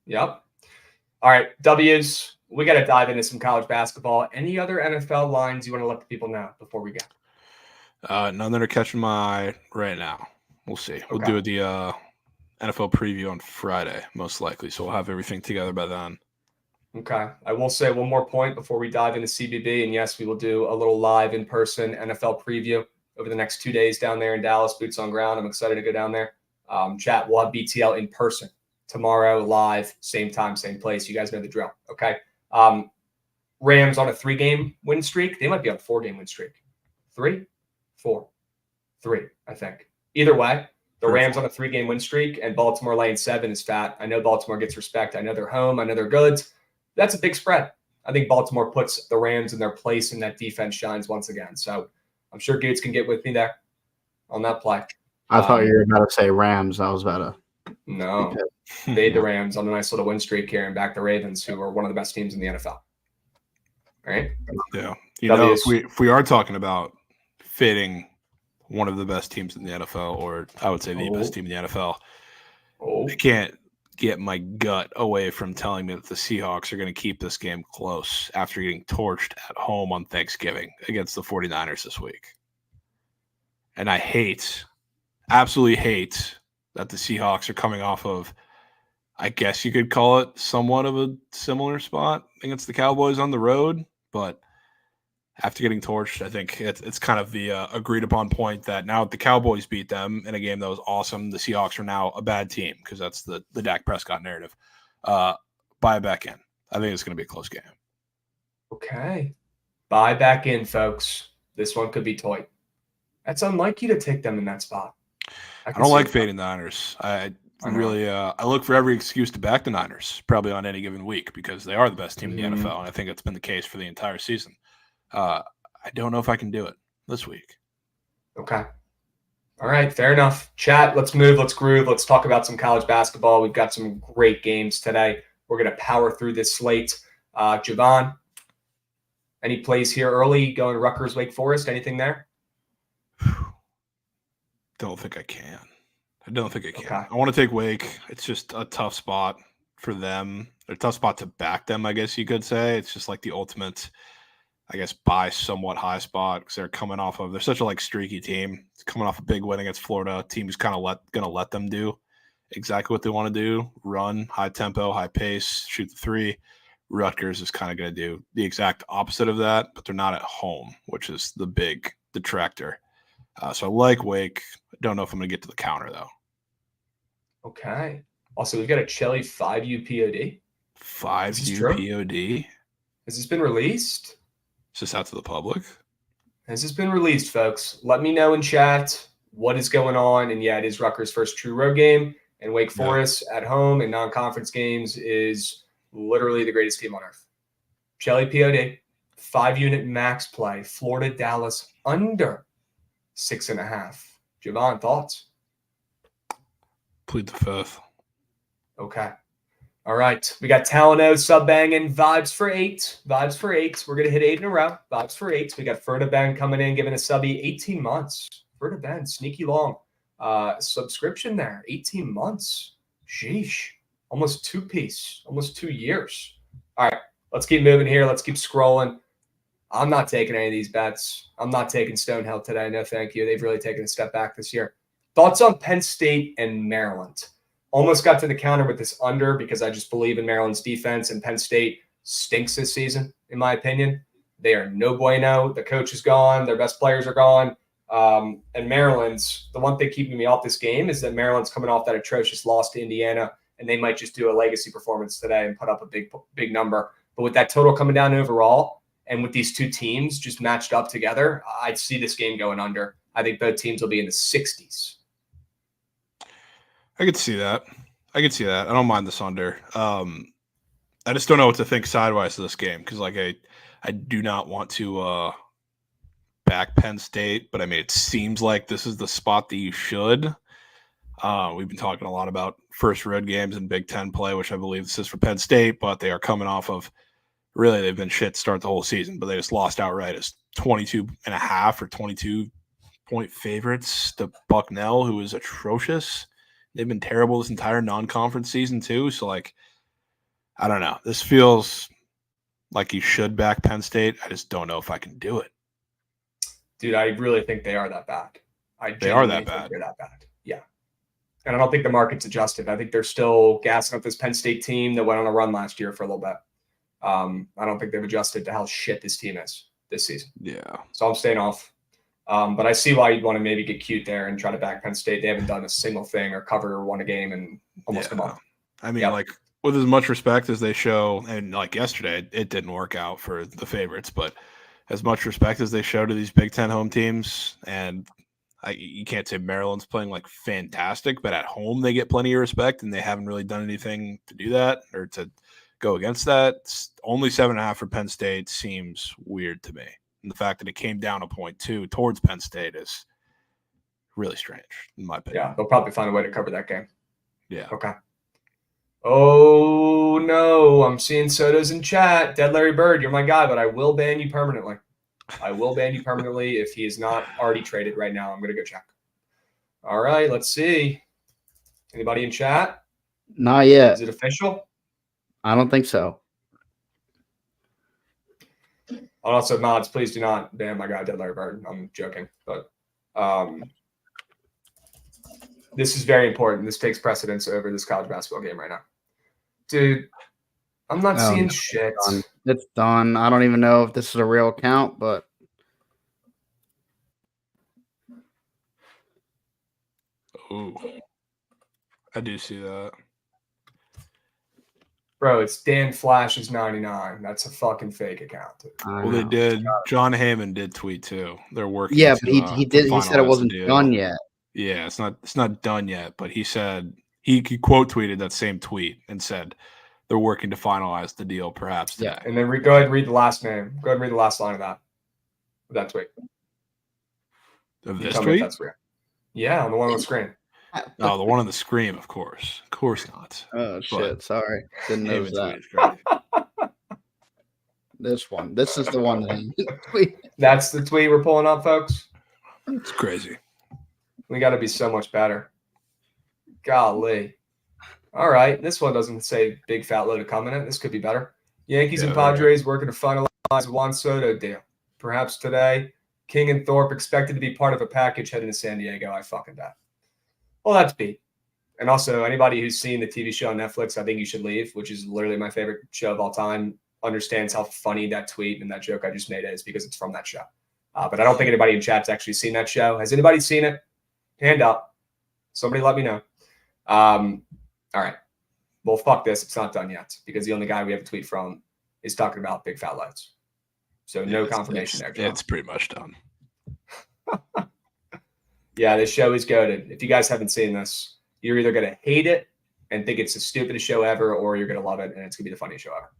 Yep. All right, W's. We got to dive into some college basketball. Any other NFL lines you want to let the people know before we go? None that are catching my eye right now. We'll see. We'll do the NFL preview on Friday, most likely. So we'll have everything together by then. Okay. I will say one more point before we dive into CBB. And yes, we will do a little live in-person NFL preview over the next 2 days down there in Dallas, boots on ground. I'm excited to go down there. Chat, we'll have BTL in person tomorrow, live, same time, same place. You guys know the drill. Okay. Rams on a 3-game win streak. They might be on a 4-game win streak. 3, 4, 3, I think. Either way, the Rams on a 3-game win streak and Baltimore laying 7 is fat. I know Baltimore gets respect. I know they're home. I know they're good. That's a big spread. I think Baltimore puts the Rams in their place and that defense shines once again. So I'm sure Gates can get with me there on that play. I thought you were about to say Rams. I was about to. No. Fade the Rams on a nice little win streak here and back the Ravens, who are one of the best teams in the NFL. All right? Yeah. You know, if we are talking about fading one of the best teams in the NFL, or I would say the best team in the NFL, I can't get my gut away from telling me that the Seahawks are going to keep this game close after getting torched at home on Thanksgiving against the 49ers this week. And I absolutely hate that the Seahawks are coming off of, I guess you could call it somewhat of a similar spot against the Cowboys on the road, but after getting torched, I think it's kind of the agreed upon point that now the Cowboys beat them in a game that was awesome. The Seahawks are now a bad team because that's the Dak Prescott narrative. Buy back in. I think it's going to be a close game. Okay. Buy back in, folks. This one could be toy. That's unlike you to take them in that spot. I don't like fading the Niners. I look for every excuse to back the Niners, probably on any given week, because they are the best team in the NFL, and I think it's been the case for the entire season. I don't know if I can do it this week. Okay. All right. Fair enough. Chat, let's move. Let's groove. Let's talk about some college basketball. We've got some great games today. We're going to power through this slate. Javon, any plays here early going Rutgers, Wake Forest? Anything there? Don't think I can. I don't think I can. Okay. I want to take Wake. It's just a tough spot for them. A tough spot to back them, I guess you could say. It's just like the ultimate I guess, buy somewhat high spot because they're coming off of – they're such a, streaky team. It's coming off a big win against Florida. Team is kind of going to let them do exactly what they want to do, run, high tempo, high pace, shoot the three. Rutgers is kind of going to do the exact opposite of that, but they're not at home, which is the big detractor. So I like Wake. I don't know if I'm going to get to the counter, though. Okay. Also, we've got a Chelly 5U POD. 5U POD? Has this been released? Is this out to the public? Has this been released, folks? Let me know in chat what is going on. And yeah, it is Rutgers' first true road game. And Wake Forest at home in non-conference games is literally the greatest team on earth. Chelly POD, 5-unit max play. Florida, Dallas under 6.5. Javon, thoughts? Plead the fifth. Okay. All right. We got Talano sub-banging. Vibes for 8. Vibes for 8. We're going to hit 8 in a row. Vibes for 8. We got Fedde Ben coming in, giving a subby 18 months. Fedde Ben, sneaky long. Subscription there, 18 months. Sheesh. Almost 2-piece. Almost 2 years. All right. Let's keep moving here. Let's keep scrolling. I'm not taking any of these bets. I'm not taking Stonehill today. No, thank you. They've really taken a step back this year. Thoughts on Penn State and Maryland? Almost got to the counter with this under because I just believe in Maryland's defense, and Penn State stinks this season, in my opinion. They are no bueno. The coach is gone. Their best players are gone. And Maryland's, the one thing keeping me off this game is that Maryland's coming off that atrocious loss to Indiana, and they might just do a legacy performance today and put up a big number. But with that total coming down overall, and with these two teams just matched up together, I'd see this game going under. I think both teams will be in the 60s. I could see that. I don't mind this under. I just don't know what to think sidewise of this game because, I do not want to back Penn State, but I mean, it seems like this is the spot that you should. We've been talking a lot about first road games and Big Ten play, which I believe this is for Penn State, but they are coming off of really they've been shit to start the whole season, but they just lost outright as 22.5 or 22-point favorites to Bucknell, who is atrocious. They've been terrible this entire non-conference season too. So I don't know. This feels like you should back Penn State. I just don't know if I can do it. Dude, I really think they are that bad. They are that bad. They're that bad. Yeah. And I don't think the market's adjusted. I think they're still gassing up this Penn State team that went on a run last year for a little bit. I don't think they've adjusted to how shit this team is this season. Yeah. So I'm staying off. But I see why you'd want to maybe get cute there and try to back Penn State. They haven't done a single thing or cover or won a game in almost a month. I mean, with as much respect as they show, and yesterday, it didn't work out for the favorites, but as much respect as they show to these Big Ten home teams, and you can't say Maryland's playing fantastic, but at home they get plenty of respect, and they haven't really done anything to do that or to go against that. It's only 7.5 for Penn State seems weird to me. And the fact that it came down a point too towards Penn State is really strange, in my opinion. Yeah, they'll probably find a way to cover that game. Yeah. Okay. Oh, no. I'm seeing Soto's in chat. Dead Larry Bird, you're my guy, but I will ban you permanently. I will ban you permanently if he is not already traded right now. I'm going to go check. All right, let's see. Anybody in chat? Not yet. Is it official? I don't think so. Also, mods, please do not ban my guy, Dead Larry Bird. I'm joking. But this is very important. This takes precedence over this college basketball game right now. Dude, I'm not seeing shit. It's done. I don't even know if this is a real account, but Ooh. I do see that. Bro, it's Dan Flash's 99. That's a fucking fake account. Dude. Well, they did. John Heyman did tweet too. They're working. Yeah, but he did. He said it wasn't done yet. Yeah, it's not done yet. But he said he quote tweeted that same tweet and said they're working to finalize the deal, perhaps today. Yeah, and then go ahead and read the last name. Go ahead and read the last line of that tweet. Of this tweet? That's real. Yeah, on the one on the screen. Oh, the one on the screen, of course. Of course not. Oh, shit. Sorry. Didn't know that. This one. This is the one that he tweeted. That's the tweet we're pulling up, folks. It's crazy. We got to be so much better. Golly. All right. This one doesn't say big fat load of cum in it. This could be better. Yankees and Padres working to finalize Juan Soto deal. Perhaps today. King and Thorpe expected to be part of a package heading to San Diego. I fucking bet. Well, that's beat. And also, anybody who's seen the TV show on Netflix, I think you should leave, which is literally my favorite show of all time, understands how funny that tweet and that joke I just made is because it's from that show. But I don't think anybody in chat's actually seen that show. Has anybody seen it? Hand up. Somebody let me know. All right. Well, fuck this. It's not done yet because the only guy we have a tweet from is talking about big fat loads. So no confirmation there, John. It's pretty much done. Yeah, this show is goated. If you guys haven't seen this, you're either going to hate it and think it's the stupidest show ever, or you're going to love it and it's going to be the funniest show ever.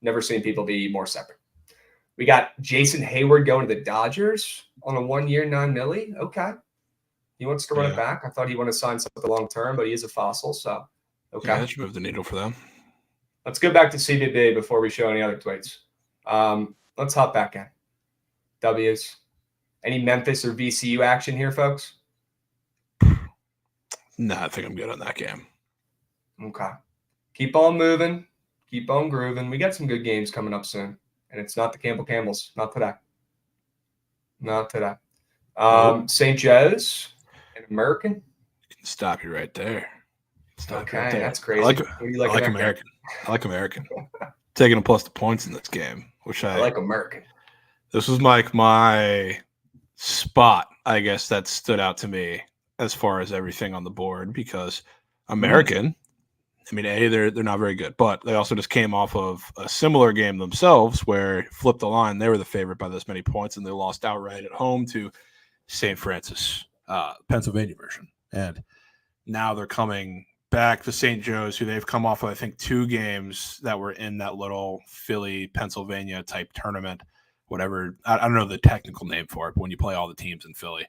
Never seen people be more separate. We got Jason Hayward going to the Dodgers on a 1 year, $9 million. Okay. He wants to run it back. I thought he wanted to sign something long term, but he is a fossil. So, okay. Yeah, that should move the needle for them. Let's go back to CBB before we show any other tweets. Let's hop back in. W's. Any Memphis or VCU action here, folks? No, I think I'm good on that game. Okay. Keep on moving. Keep on grooving. We got some good games coming up soon. And it's not the Campbell Camels. Not today. Not today. St. Joe's, an American. Can stop you right there. Okay, that's crazy. I like American. I like American. Taking a plus the points in this game, which I like American. This was my spot, I guess, that stood out to me as far as everything on the board because American, I mean, they're not very good, but they also just came off of a similar game themselves where flipped the line. They were the favorite by this many points, and they lost outright at home to St. Francis, Pennsylvania version. And now they're coming back to St. Joe's, who they've come off of, I think, 2 games that were in that little Philly, Pennsylvania type tournament, whatever. I don't know the technical name for it, but when you play all the teams in Philly,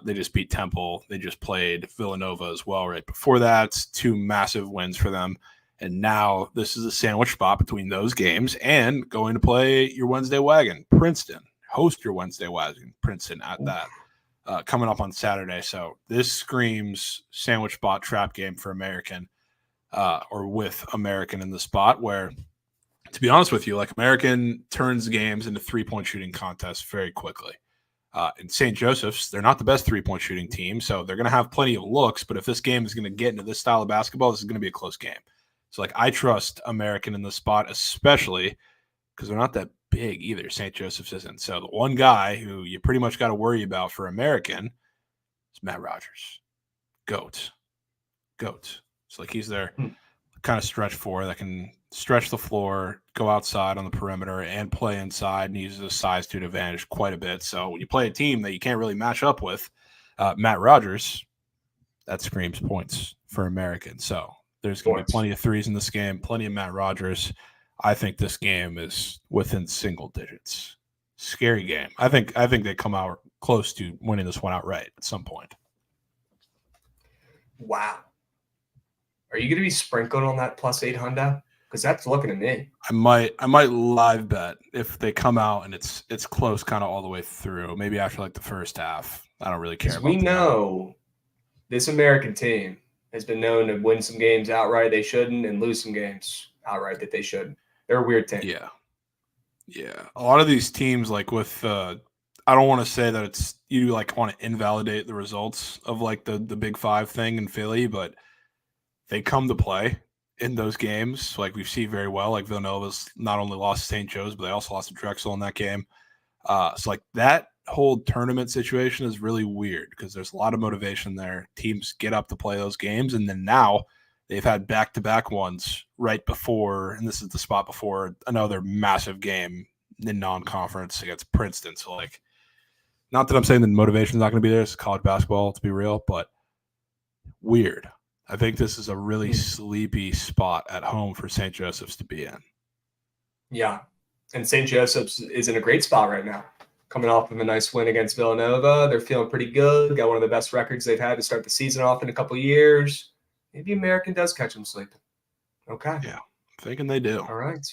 they just beat Temple. They just played Villanova as well right before that. 2 massive wins for them. And now this is a sandwich spot between those games and going to play your Wednesday wagon, Princeton. Host your Wednesday wagon, Princeton at that. Coming up on Saturday. So this screams sandwich spot trap game for American or with American in the spot where, to be honest with you, like American turns games into 3-point shooting contests very quickly. In St. Joseph's, they're not the best 3-point shooting team, so they're going to have plenty of looks. But if this game is going to get into this style of basketball, this is going to be a close game. So, like, I trust American in the spot, especially because they're not that big either. St. Joseph's isn't. So the one guy who you pretty much got to worry about for American is Matt Rogers. Goat. It's like he's their kind of stretch 4 that can stretch the floor, go outside on the perimeter, and play inside, and uses his size to an advantage quite a bit. So when you play a team that you can't really match up with, Matt Rogers, that screams points for American. So there's going to be plenty of threes in this game, plenty of Matt Rogers. I think this game is within single digits. Scary game. I think they come out close to winning this one outright at some point. Wow. Are you going to be sprinkled on that plus 800? Because that's looking at me. I might live bet if they come out and it's close kind of all the way through. Maybe after like the first half. I don't really care about we know this American team has been known to win some games outright they shouldn't and lose some games outright that they shouldn't. They're a weird team. Yeah. A lot of these teams, like with I don't want to say that it's you like want to invalidate the results of like the Big 5 thing in Philly, but they come to play in those games. Like we see very well, like Villanova's not only lost to St. Joe's, but they also lost to Drexel in that game. So like that whole tournament situation is really weird because there's a lot of motivation there. Teams get up to play those games, and then now they've had back-to-back ones right before, and this is the spot before another massive game in non-conference against Princeton. So, like, not that I'm saying the motivation is not going to be there. It's college basketball, to be real, but weird. I think this is a really sleepy spot at home for St. Joseph's to be in. Yeah, and St. Joseph's is in a great spot right now. Coming off of a nice win against Villanova. They're feeling pretty good. Got one of the best records they've had to start the season off in a couple of years. Maybe American does catch them sleeping. Okay. Yeah, thinking they do. All right.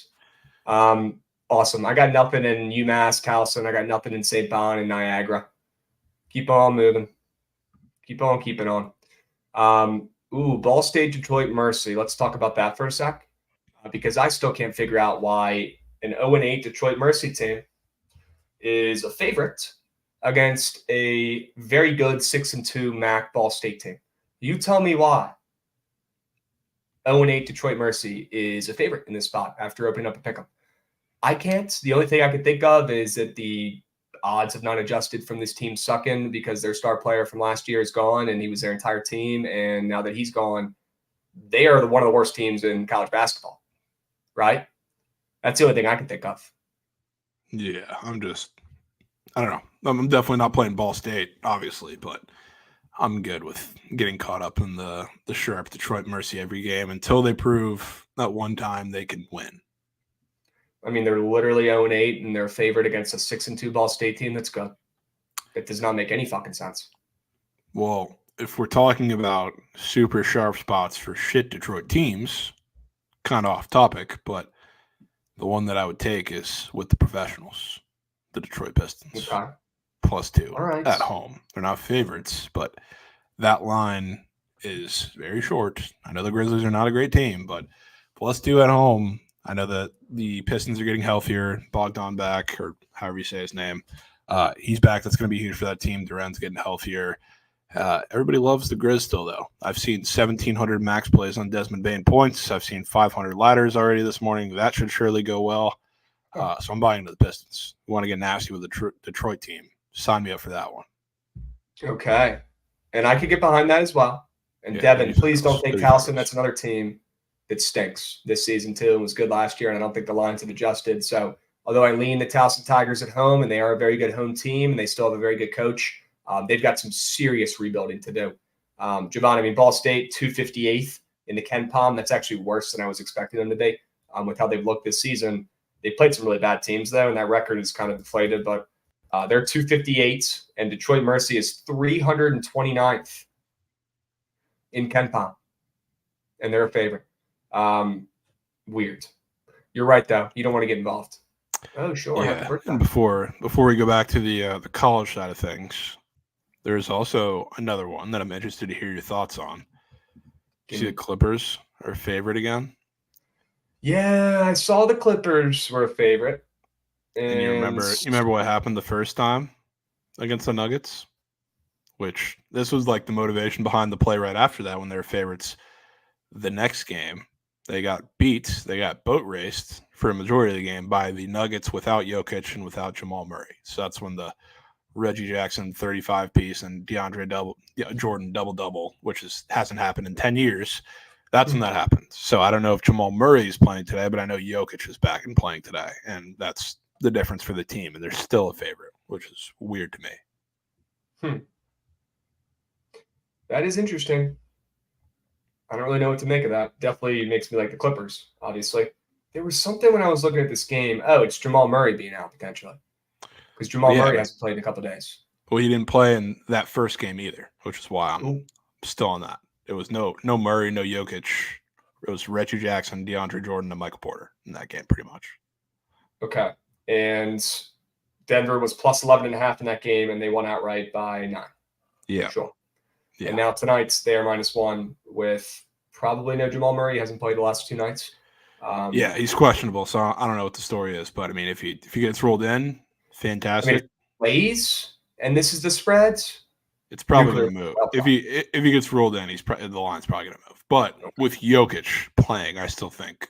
Awesome. I got nothing in UMass, Towson. I got nothing in St. Bon and Niagara. Keep on moving. Keep on keeping on. Ball State, Detroit, Mercy. Let's talk about that for a sec. because I still can't figure out why an 0-8 Detroit Mercy team is a favorite against a very good 6-2 MAC Ball State team. You tell me why 0-8 Detroit Mercy is a favorite in this spot after opening up a pick'em. I can't. The only thing I could think of is that the odds have not adjusted from this team sucking because their star player from last year is gone and he was their entire team. And now that he's gone, they are one of the worst teams in college basketball, right? That's the only thing I can think of. Yeah, I don't know. I'm definitely not playing Ball State, obviously, but I'm good with getting caught up in the sharp Detroit Mercy every game until they prove that one time they can win. I mean, they're literally 0-8 and they're favored against a 6-2 Ball State team that's good. It does not make any fucking sense. Well, if we're talking about super sharp spots for shit Detroit teams, kind of off topic, but the one that I would take is with the professionals, the Detroit Pistons. Okay. +2 All right. at home. They're not favorites, but that line is very short. I know the Grizzlies are not a great team, but +2 at home. I know that the Pistons are getting healthier. Bogdan back, or however you say his name. He's back. That's going to be huge for that team. Duran's getting healthier. Everybody loves the Grizz still, though. I've seen 1,700 max plays on Desmond Bane points. I've seen 500 ladders already this morning. That should surely go well. So I'm buying into the Pistons. You want to get nasty with the Detroit team. Sign me up for that one. Okay. And I could get behind that as well. And Yeah, Devin, please don't take Towson. That's another team that stinks this season too and was good last year, and I don't think the lines have adjusted. So although I lean the Towson Tigers at home, and they are a very good home team, and they still have a very good coach, they've got some serious rebuilding to do. Javon, I mean, Ball State 258th in the Ken Palm. That's actually worse than I was expecting them to be with how they've looked this season. They played some really bad teams, though, and that record is kind of deflated, but they're 258, and Detroit Mercy is 329th in Ken Palm, and they're a favorite. Weird. You're right, though. You don't want to get involved. Oh, sure. Yeah. And before we go back to the college side of things, there's also another one that I'm interested to hear your thoughts on. See the Clippers are a favorite again? Yeah, I saw the Clippers were a favorite. And you remember what happened the first time against the Nuggets? Which this was like the motivation behind the play right after that when they were favorites. The next game, they got beat. They got boat raced for a majority of the game by the Nuggets without Jokic and without Jamal Murray. So that's when the Reggie Jackson 35-piece and Jordan double-double, which hasn't happened in 10 years. That's when that happened. So I don't know if Jamal Murray is playing today, but I know Jokic is back and playing today. And that's the difference for the team. And they're still a favorite, which is weird to me. That is interesting. I don't really know what to make of that. Definitely makes me like the Clippers, obviously. There was something when I was looking at this game. Oh, it's Jamal Murray being out potentially. Because Jamal Murray hasn't played in a couple of days. Well, he didn't play in that first game either, which is why I'm still on that. It was no Murray, no Jokic. It was Reggie Jackson, DeAndre Jordan, and Michael Porter in that game pretty much. Okay. And Denver was plus 11.5 in that game, and they won outright by 9. Yeah. Sure. Yeah. And now tonight's they're -1 with probably no Jamal Murray. He hasn't played the last 2 nights. Yeah, he's questionable, so I don't know what the story is. But, I mean, if he gets rolled in, fantastic. I mean, if he plays, and this is the spreads, it's probably going to move. If he gets rolled in, the line's probably going to move. But with Jokic playing, I still think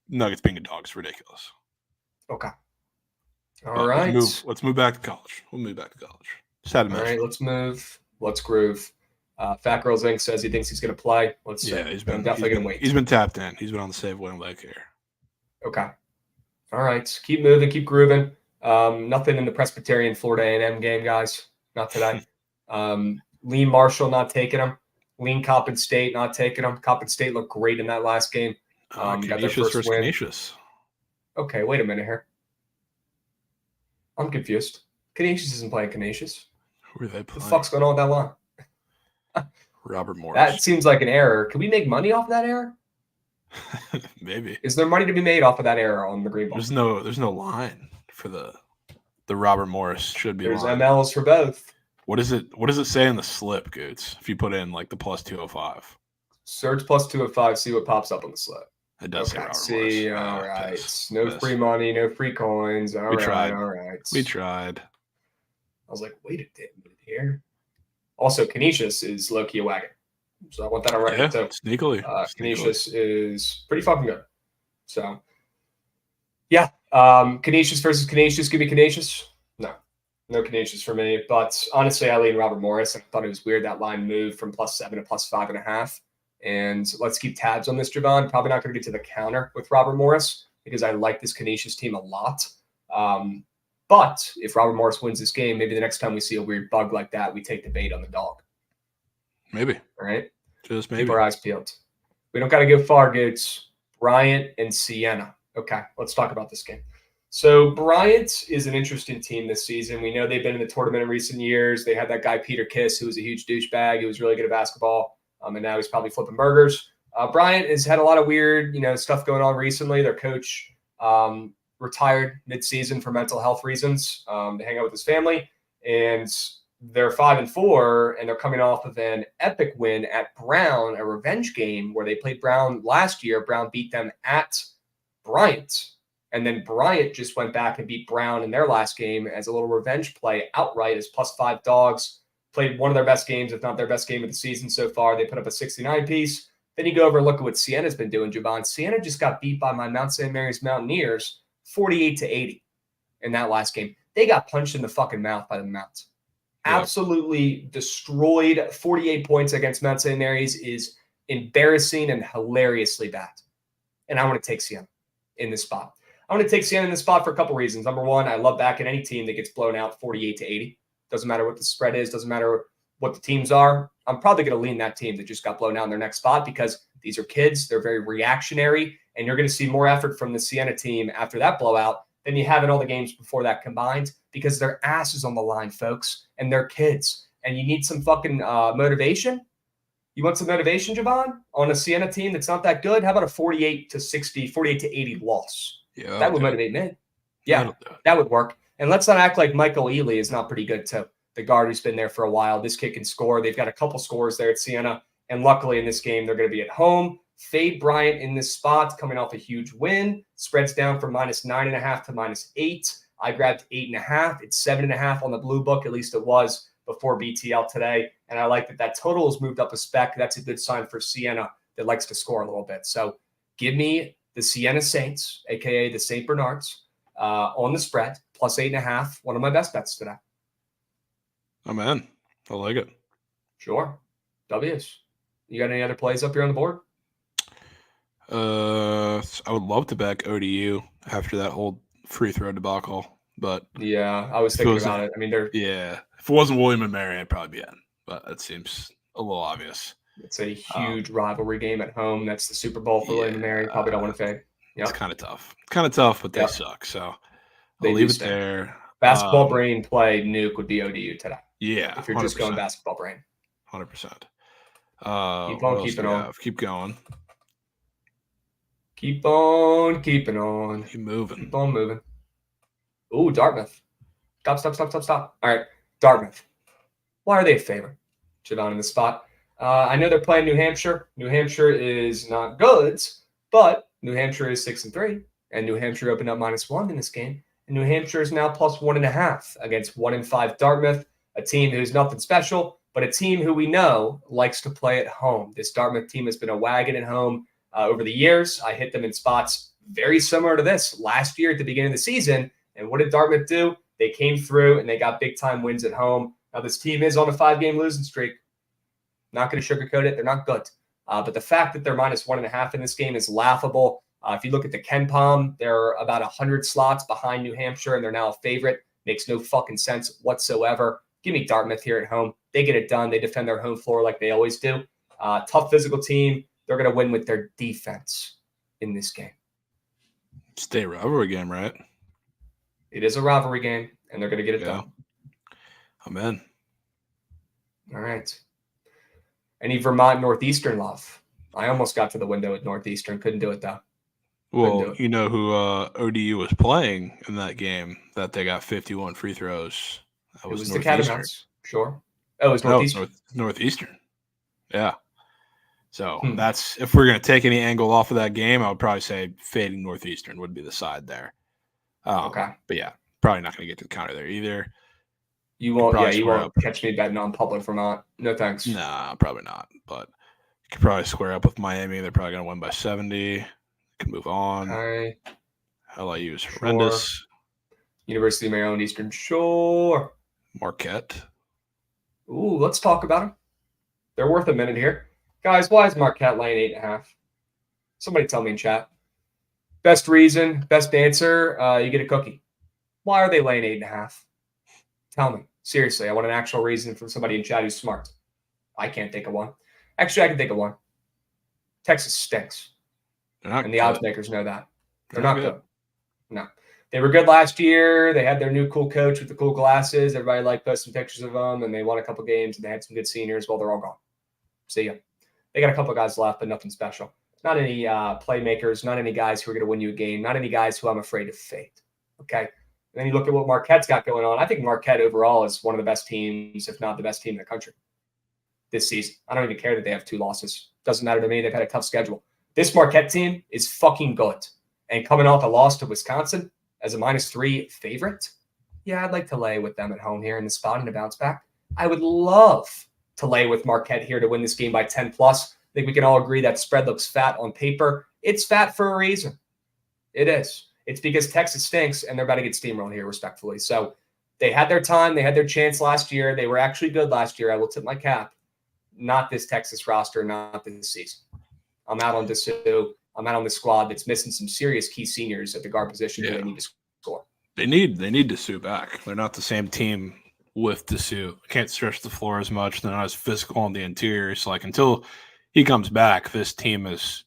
Nuggets being a dog is ridiculous. Okay. All right. Let's move back to college. We'll move back to college. Just had to mention. All right, let's move. Let's groove. Fat Girls Inc. says he thinks he's going to play. Let's see. Yeah, I'm definitely going to wait. He's been tapped in. He's been on the save win leg here. Okay. All right. Keep moving. Keep grooving. Nothing in the Presbyterian Florida A&M game, guys. Not today. Lean Marshall not taking him. Lean Coppin State not taking him. Coppin State looked great in that last game. Got their first win. Canisius. Okay, wait a minute here. I'm confused. Canisius isn't playing Canisius. Who are they playing? What the fuck's going on with that line? Robert Morris. That seems like an error. Can we make money off of that error? Maybe. Is there money to be made off of that error on the green ball? There's no line for the Robert Morris should be. There's line. MLs for both. What does it say in the slip, Goots? If you put in like the +205. Search +205, see what pops up on the slip. It does say Okay. Robert See, Morris. all right. Piss. No free money, no free coins. All We right, tried. all right. We tried. I was like, wait a minute here. Also, Canisius is low-key a wagon. So I want that on record, too. Sneakily. Canisius is pretty fucking good. So, yeah. Canisius versus Canisius. Give me Canisius. No Canisius for me. But honestly, I lean Robert Morris. I thought it was weird that line moved from +7 to +5.5. And let's keep tabs on this, Javon. Probably not going to get to the counter with Robert Morris because I like this Canisius team a lot. But if Robert Morris wins this game, maybe the next time we see a weird bug like that, we take the bait on the dog. Maybe. All right? Just maybe. Keep our eyes peeled. We don't got to go far, Goots. Bryant and Siena. Okay, let's talk about this game. So Bryant is an interesting team this season. We know they've been in the tournament in recent years. They had that guy, Peter Kiss, who was a huge douchebag. He was really good at basketball, and now he's probably flipping burgers. Bryant has had a lot of weird, stuff going on recently. Their coach retired mid-season for mental health reasons to hang out with his family, and they're 5-4, and they're coming off of an epic win at Brown, a revenge game where they played Brown last year. Brown beat them at Bryant, and then Bryant just went back and beat Brown in their last game as a little revenge play outright as +5 dogs. Played one of their best games, if not their best game of the season so far. They put up a 69 piece. Then you go over and look at what Siena's been doing, Javon. Siena just got beat by my Mount St. Mary's Mountaineers 48-80 in that last game. They got punched in the fucking mouth by the Mounts. Yep. Absolutely destroyed. 48 points against Mount St. Mary's is embarrassing and hilariously bad. And I want to take Siena in this spot. I want to take Siena in this spot for a couple reasons. Number one, I love backing any team that gets blown out 48-80. Doesn't matter what the spread is. Doesn't matter what the teams are. I'm probably going to lean that team that just got blown out in their next spot because these are kids. They're very reactionary, and you're going to see more effort from the Siena team after that blowout than you have in all the games before that combined because their ass is on the line, folks, and they're kids. And you need some fucking motivation. You want some motivation, Javon, on a Siena team that's not that good? How about a 48-60, 48-80 loss? Yeah, that would motivate me. Yeah, that would work. And let's not act like Michael Ealy is not pretty good, too. The guard who's been there for a while. This kid can score. They've got a couple scores there at Siena. And luckily in this game, they're going to be at home. Fade Bryant in this spot, coming off a huge win. Spreads down from -9.5 to -8. I grabbed 8.5. It's 7.5 on the blue book. At least it was before BTL today. And I like that total has moved up a spec. That's a good sign for Siena that likes to score a little bit. So give me the Siena Saints, a.k.a. the St. Bernards, on the spread, +8.5. One of my best bets today. I'm in. I like it. Sure. W's. You got any other plays up here on the board? I would love to back ODU after that whole free throw debacle, but yeah, I was thinking about it. I mean, if it wasn't William and Mary, I'd probably be in, but that seems a little obvious. It's a huge rivalry game at home. That's the Super Bowl for William and Mary. Probably don't want to fade. Yep. It's kind of tough. But they suck. So I'll leave it there. Basketball brain play nuke would be ODU today. Yeah, if you're 100%. Just going basketball brain. 100%. Keep on keeping on. Keep going. Keep on keeping on. Keep moving. Keep on moving. Ooh, Dartmouth. Stop. All right, Dartmouth. Why are they a favorite? Javon in the spot. I know they're playing New Hampshire. New Hampshire is not good, but New Hampshire is 6-3, and New Hampshire opened up -1 in this game. And New Hampshire is now +1.5 against 1-5 Dartmouth, a team who's nothing special, but a team who we know likes to play at home. This Dartmouth team has been a wagon at home over the years. I hit them in spots very similar to this last year at the beginning of the season. And what did Dartmouth do? They came through and they got big-time wins at home. Now, this team is on a 5-game losing streak. Not going to sugarcoat it. They're not good. But the fact that they're -1.5 in this game is laughable. If you look at the KenPom, they're about 100 slots behind New Hampshire, and they're now a favorite. Makes no fucking sense whatsoever. Give me Dartmouth here at home. They get it done. They defend their home floor like they always do. Tough physical team. They're going to win with their defense in this game. State rivalry game, right? It is a rivalry game, and they're going to get it done. I'm in. All right. Any Vermont Northeastern love? I almost got to the window at Northeastern. Couldn't do it, though. Well, you know who ODU was playing in that game that they got 51 free throws? That was the Catamounts. Sure. Oh, it was Northeastern. Northeastern. Yeah. So that's, if we're going to take any angle off of that game, I would probably say fading Northeastern would be the side there. Okay. But yeah, probably not going to get to the counter there either. You won't catch me betting on Public Vermont. No thanks. Nah, probably not. But you could probably square up with Miami. They're probably going to win by 70. Can move on. Okay. LIU is horrendous. University of Maryland, Eastern Shore. Marquette. Ooh, let's talk about them. They're worth a minute here. Guys, why is Marquette laying 8.5? Somebody tell me in chat. Best reason, best answer, you get a cookie. Why are they laying 8.5? Tell me. Seriously, I want an actual reason from somebody in chat who's smart. I can't think of one. Actually, I can think of one. Texas stinks. And the odds makers know that. They're not good. No. They were good last year. They had their new cool coach with the cool glasses. Everybody liked posting pictures of them, and they won a couple games, and they had some good seniors. Well, they're all gone. See ya. They got a couple guys left, but nothing special. Not any playmakers, not any guys who are going to win you a game, not any guys who I'm afraid to fade. Okay? And then you look at what Marquette's got going on. I think Marquette overall is one of the best teams, if not the best team in the country this season. I don't even care that they have 2 losses. Doesn't matter to me. They've had a tough schedule. This Marquette team is fucking good. And coming off a loss to Wisconsin as a -3 favorite, yeah, I'd like to lay with them at home here in the spot and a bounce back. I would love to lay with Marquette here to win this game by 10+. I think we can all agree that spread looks fat on paper. It's fat for a reason. It is. It's because Texas stinks, and they're about to get steamrolled here, respectfully. So they had their time. They had their chance last year. They were actually good last year. I will tip my cap. Not this Texas roster, not this season. I'm out on Dessou. I'm out on the squad that's missing some serious key seniors at the guard position. They need to score. They need Dessou back. They're not the same team with Dessou. Can't stretch the floor as much. They're not as physical on the interior. So, until he comes back, this team is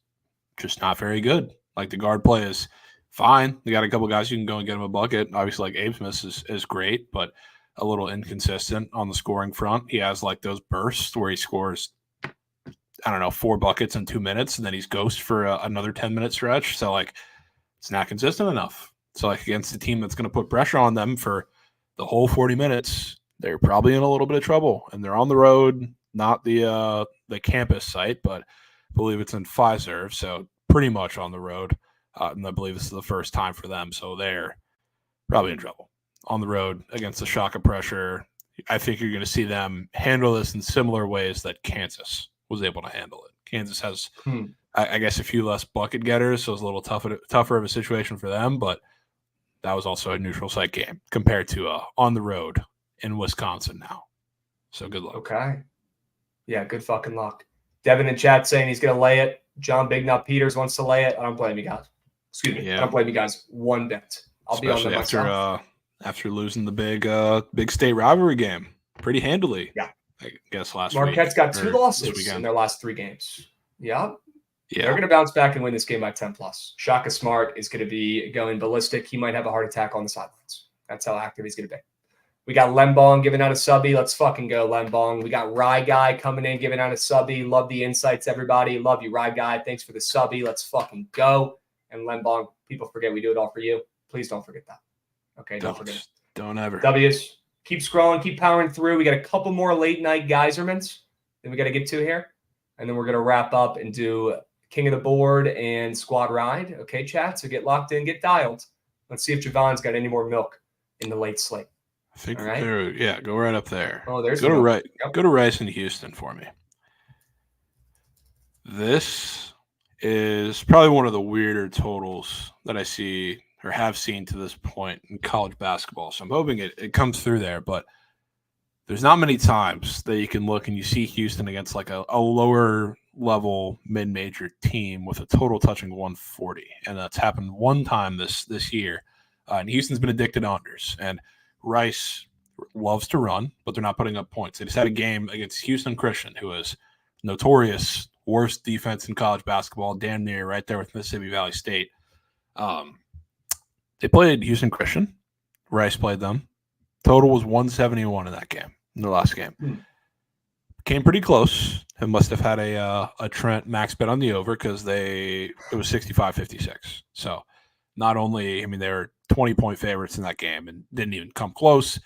just not very good. The guard play is fine. They got a couple guys who can go and get him a bucket. Obviously, Abe Smith is great, but a little inconsistent on the scoring front. He has those bursts where he scores, 4 buckets in 2 minutes, and then he's ghost for another 10-minute stretch. So, it's not consistent enough. So, against a team that's going to put pressure on them for the whole 40 minutes, they're probably in a little bit of trouble. And they're on the road, not the campus site, but I believe it's in Fiserv, so pretty much on the road. And I believe this is the first time for them, so they're probably in trouble. On the road against the shock of pressure, I think you're going to see them handle this in similar ways that Kansas was able to handle it. Kansas has, I guess, a few less bucket getters, so it's a little tougher of a situation for them, but that was also a neutral site game compared to on the road in Wisconsin now. So good luck. Okay. Yeah, good fucking luck. Devin in chat saying he's going to lay it. John Big Nut Peters wants to lay it. I don't blame you guys. Excuse me. Yeah. I don't blame you guys one bit. I'll be on them myself. After losing the big state rivalry game pretty handily. Yeah. I guess last week. Marquette's got 2 losses in their last 3 games. Yeah. They're going to bounce back and win this game by 10+. Shaka Smart is going to be going ballistic. He might have a heart attack on the sidelines. That's how active he's going to be. We got Lembong giving out a subby. Let's fucking go, Lembong. We got Rye Guy coming in, giving out a subby. Love the insights, everybody. Love you, Rye Guy. Thanks for the subby. Let's fucking go. And Lembong, people forget we do it all for you. Please don't forget that. Okay, don't forget it. Don't ever. W's. Keep scrolling, keep powering through. We got a couple more late night Geysermans that we got to get to here. And then we're going to wrap up and do King of the Board and Squad Ride. Okay, chat? So get locked in, get dialed. Let's see if Javon's got any more milk in the late slate. I think go right up there. Oh, there's go to Rice in Houston for me. This is probably one of the weirder totals that I see or have seen to this point in college basketball. So I'm hoping it comes through there, but there's not many times that you can look and you see Houston against a lower level mid-major team with a total touching 140. And that's happened one time this year. And Houston's been addicted to unders. And Rice loves to run, but they're not putting up points. They just had a game against Houston Christian, who is notorious worst defense in college basketball, damn near right there with Mississippi Valley State. They played Houston Christian. Rice played them. Total was 171 in that game, in their last game. Came pretty close. It must have had a Trent max bet on the over because it was 65-56. So not only, they were 20-point favorites in that game and didn't even come close.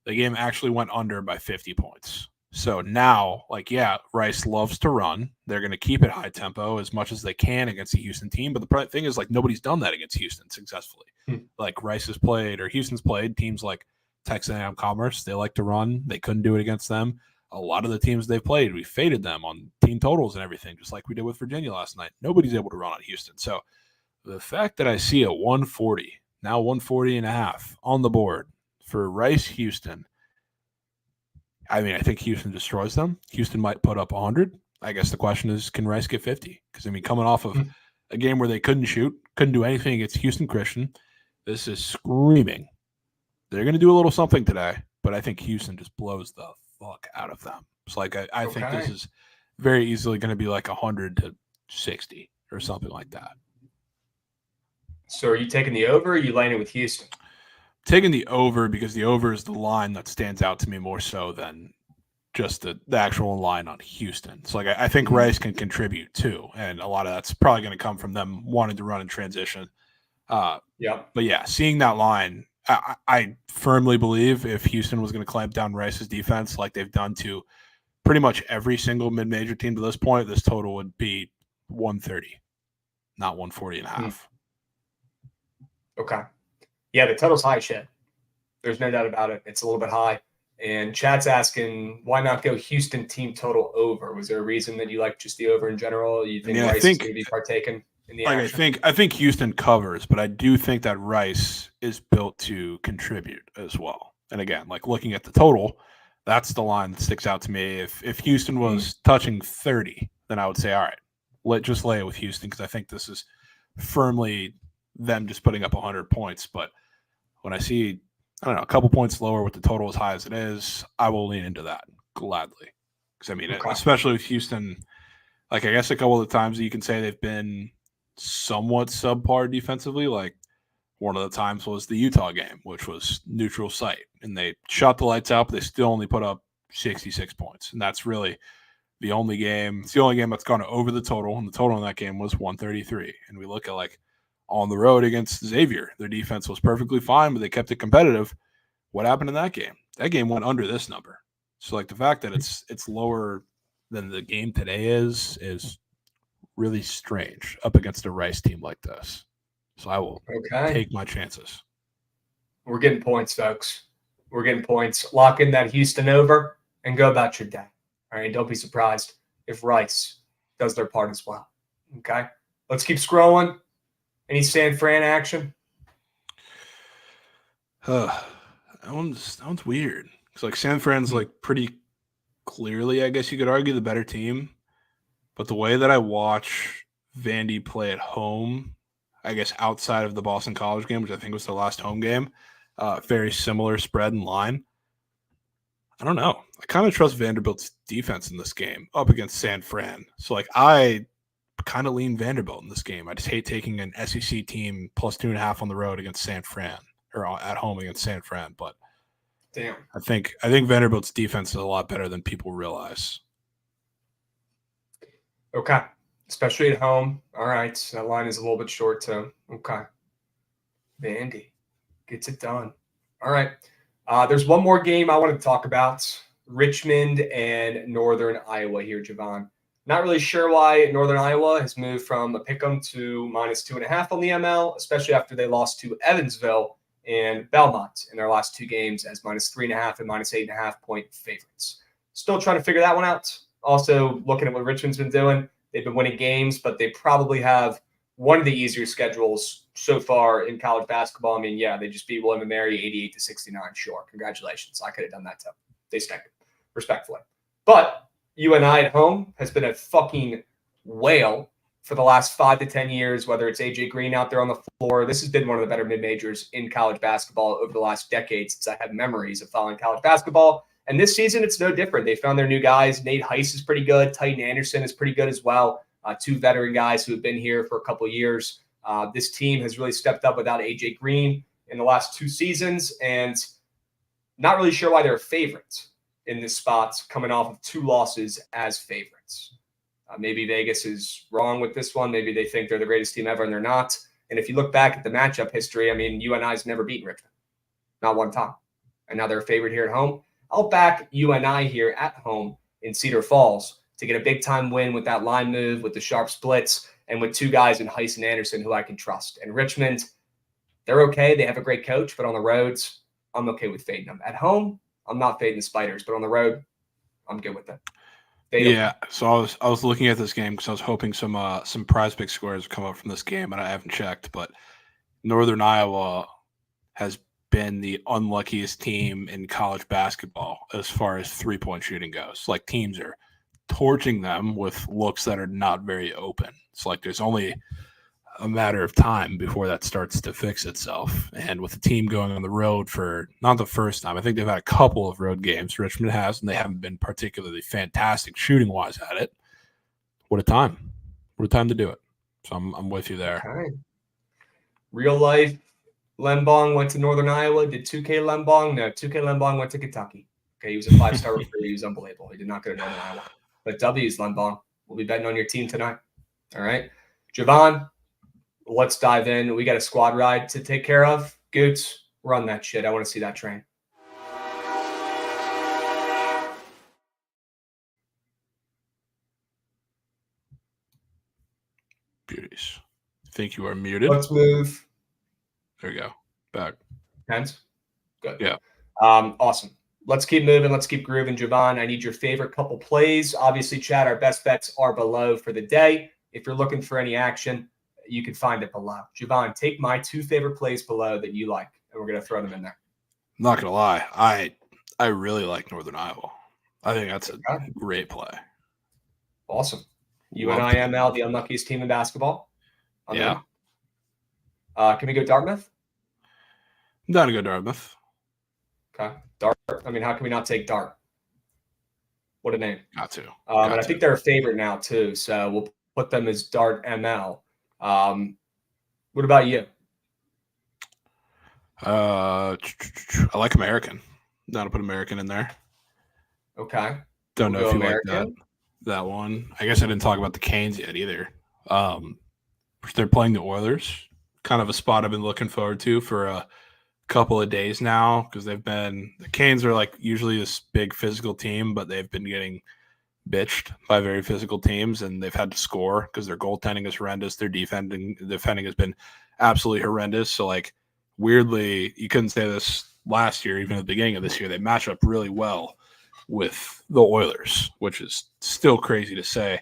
The game actually went under by 50 points. So now, Rice loves to run. They're going to keep it high tempo as much as they can against the Houston team. But the thing is, nobody's done that against Houston successfully. Rice has played, or Houston's played, teams like Texas A&M Commerce. They like to run. They couldn't do it against them. A lot of the teams they've played, we faded them on team totals and everything, just like we did with Virginia last night. Nobody's able to run on Houston. So the fact that I see a 140, now 140.5 on the board for Rice Houston, I think Houston destroys them. Houston might put up 100. I guess the question is, can Rice get 50? Because, coming off of a game where they couldn't shoot, couldn't do anything against Houston Christian, this is screaming. They're going to do a little something today, but I think Houston just blows the fuck out of them. It's I think this is very easily going to be 100-60 or something like that. So are you taking the over, or are you landing with Houston? Taking the over because the over is the line that stands out to me more so than just the actual line on Houston. So I think Rice can contribute too, and a lot of that's probably going to come from them wanting to run in transition. But yeah, seeing that line, I firmly believe if Houston was going to clamp down Rice's defense like they've done to pretty much every single mid-major team to this point, this total would be 130, not 140.5. Okay. Yeah, the total's high, shit. There's no doubt about it. It's a little bit high. And chat's asking, why not go Houston team total over? Was there a reason that you like just the over in general? You think Rice is going to be partaking in the action? I think Houston covers, but I do think that Rice is built to contribute as well. And again, looking at the total, that's the line that sticks out to me. If Houston was touching 30, then I would say, all right, just lay it with Houston, because I think this is firmly them just putting up 100 points. But when I see, a couple points lower with the total as high as it is, I will lean into that gladly. Because, especially with Houston, I guess a couple of the times that you can say they've been somewhat subpar defensively, one of the times was the Utah game, which was neutral site. And they shot the lights out, but they still only put up 66 points. And that's really the only game. It's the only game that's gone over the total, and the total in that game was 133. And we look at on the road against Xavier, their defense was perfectly fine, but they kept it competitive. What happened in that game? That game went under this number. So the fact that it's lower than the game today is really strange up against a Rice team like this. So I will take my chances. We're getting points, folks. We're getting points. Lock in that Houston over and go about your day. All right, don't be surprised if Rice does their part as well. Okay, let's keep scrolling. Any San Fran action? That one's weird. It's San Fran's pretty clearly, I guess you could argue, the better team. But the way that I watch Vandy play at home, I guess outside of the Boston College game, which I think was their last home game, very similar spread and line. I don't know. I kind of trust Vanderbilt's defense in this game up against San Fran. So I kind of lean Vanderbilt in this game. I just hate taking an SEC team plus 2.5 on the road against San Fran, or at home against San Fran. But damn, I think Vanderbilt's defense is a lot better than people realize. Okay, especially at home. All right, that line is a little bit short too. Okay, Vandy gets it done. All right, there's one more game I wanted to talk about: Richmond and Northern Iowa here, Javon. Not really sure why Northern Iowa has moved from a pick'em to -2.5 on the ML, especially after they lost to Evansville and Belmont in their last two games as -3.5 and -8.5 point favorites. Still trying to figure that one out. Also, looking at what Richmond's been doing, they've been winning games, but they probably have one of the easier schedules so far in college basketball. They just beat William & Mary 88-69. Sure, congratulations. I could have done that too. They stank it, respectfully. But UNI at home has been a fucking whale for the last 5 to 10 years, whether it's AJ Green out there on the floor. This has been one of the better mid-majors in college basketball over the last decade since I have memories of following college basketball. And this season, it's no different. They found their new guys. Nate Heiss is pretty good. Titan Anderson is pretty good as well. Two veteran guys who have been here for a couple of years. This team has really stepped up without AJ Green in the last 2 seasons, and not really sure why they're favorites in this spot, coming off of 2 losses as favorites. Maybe Vegas is wrong with this one. Maybe they think they're the greatest team ever, and they're not. And if you look back at the matchup history, UNI's never beaten Richmond. Not one time. And now they're a favorite here at home. I'll back UNI here at home in Cedar Falls to get a big-time win with that line move, with the sharp splits, and with two guys in Heiss and Anderson who I can trust. And Richmond, they're okay. They have a great coach, but on the roads, I'm okay with fading them. At home, I'm not fading the Spiders, but on the road, I'm good with it. So I was looking at this game because I was hoping some prize pick scores would come up from this game, and I haven't checked. But Northern Iowa has been the unluckiest team in college basketball as far as 3-point shooting goes. Like, teams are torching them with looks that are not very open. It's like there's only a matter of time before that starts to fix itself. And with the team going on the road for not the first time, I think they've had a couple of road games. Richmond has, and they haven't been particularly fantastic shooting wise at it. What a time! What a time to do it. So I'm with you there. Okay. Real life, Lembong went to Northern Iowa. Did 2K Lembong? No, 2K Lembong went to Kentucky. Okay, he was a 5-star recruit. He was unbelievable. He did not go to Northern Iowa. But W's, Lembong. We'll be betting on your team tonight. All right. Javon, let's dive in. We got a squad ride to take care of. Goots, run that shit. I want to see that train. Beauties. Think you are muted. Let's move. There you go. Back. Hands? Good. Yeah. Awesome. Let's keep moving. Let's keep grooving. Javon, I need your favorite couple plays. Obviously, Chad, our best bets are below for the day. If you're looking for any action, you can find it below. Javon, take my two favorite plays below that you like, and we're going to throw them in there. I'm not going to lie. I really like Northern Iowa. I think that's a great play. Awesome. UNIML, the unluckiest team in basketball. Yeah. Can we go Dartmouth? I'm down to go Dartmouth. Okay. Dart. I mean, how can we not take Dart? What a name. Got to. And I think they're a favorite now, too. So we'll put them as Dart ML. What about you? I like American. Down to put American in there. Okay. Don't know if you American. Like that one. I guess I didn't talk about the Canes yet either. They're playing the Oilers. Kind of a spot I've been looking forward to for a couple of days now, because the Canes are like usually this big physical team, but they've been getting bitched by very physical teams, and they've had to score because their goaltending is horrendous. Their defending has been absolutely horrendous. So, like, weirdly, you couldn't say this last year, even at the beginning of this year, they match up really well with the Oilers, which is still crazy to say.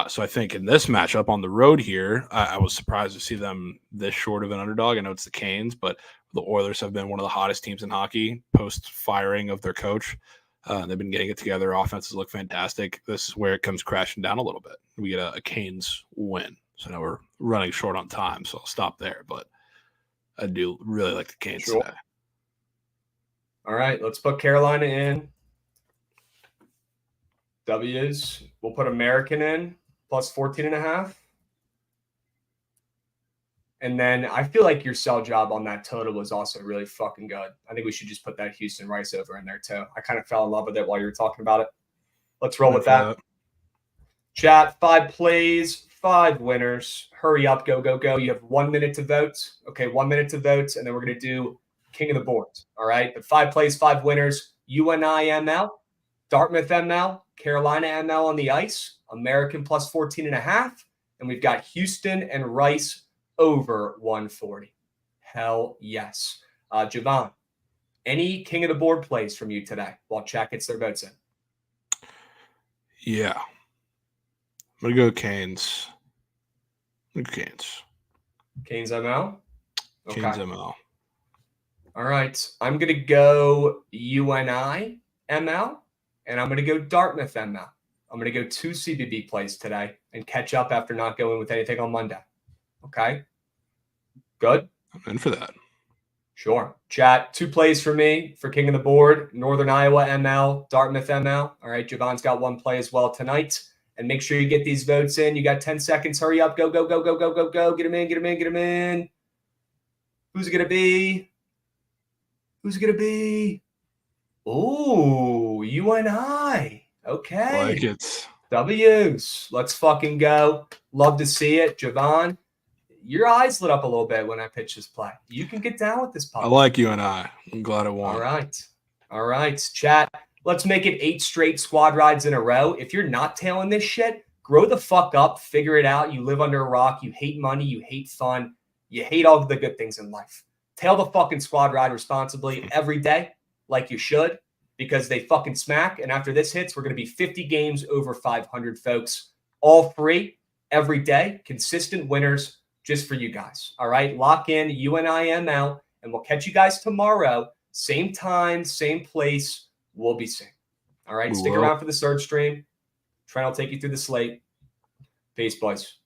So I think in this matchup on the road here, I was surprised to see them this short of an underdog. I know it's the Canes, but the Oilers have been one of the hottest teams in hockey post-firing of their coach. They've been getting it together. Offenses look fantastic. This is where it comes crashing down a little bit. We get a Canes win. So now we're running short on time, so I'll stop there. But I do really like the Canes today. All right, let's put Carolina in. W's. We'll put American in, plus 14.5. And then I feel like your sell job on that total was also really fucking good. I think we should just put that Houston Rice over in there too. I kind of fell in love with it while you were talking about it. Let's roll with that. Chat, 5 plays, 5 winners. Hurry up, go, go, go. You have 1 minute to vote. Okay, 1 minute to vote, and then we're going to do King of the Boards. All right, the 5 plays, 5 winners. UNI ML, Dartmouth ML, Carolina ML on the ice, American plus 14.5, and we've got Houston and Rice over 140. Hell yes. Javon, any King of the Board plays from you today while chat gets their votes in? Yeah. I'm going to go Canes. Canes ML? Okay. Canes ML. All right. I'm going to go UNI ML, and I'm going to go Dartmouth ML. I'm going to go 2 CBB plays today and catch up after not going with anything on Monday. Okay? Good? I'm in for that. Sure. Chat, 2 plays for me for King of the Board. Northern Iowa ML, Dartmouth ML. All right, Javon's got 1 play as well tonight. And make sure you get these votes in. You got 10 seconds. Hurry up. Go, go, go, go, go, go, go. Get them in, get them in, get them in. Who's it going to be? Who's it going to be? Oh, UNI. Okay. Like it. W's. Let's fucking go. Love to see it. Javon, your eyes lit up a little bit when I pitched this play. You can get down with this puppy. I like UNI. I'm glad I won. All right. All right, chat. Let's make it 8 straight squad rides in a row. If you're not tailing this shit, grow the fuck up. Figure it out. You live under a rock. You hate money. You hate fun. You hate all the good things in life. Tail the fucking squad ride responsibly every day, like you should, because they fucking smack. And after this hits, we're going to be 50 games over 500, folks. All free every day. Consistent winners just for you guys. All right, lock in. UNIM out, and we'll catch you guys tomorrow. Same time, same place. We'll be seeing. All right, stick around for the third stream. Trent will take you through the slate. Peace, boys.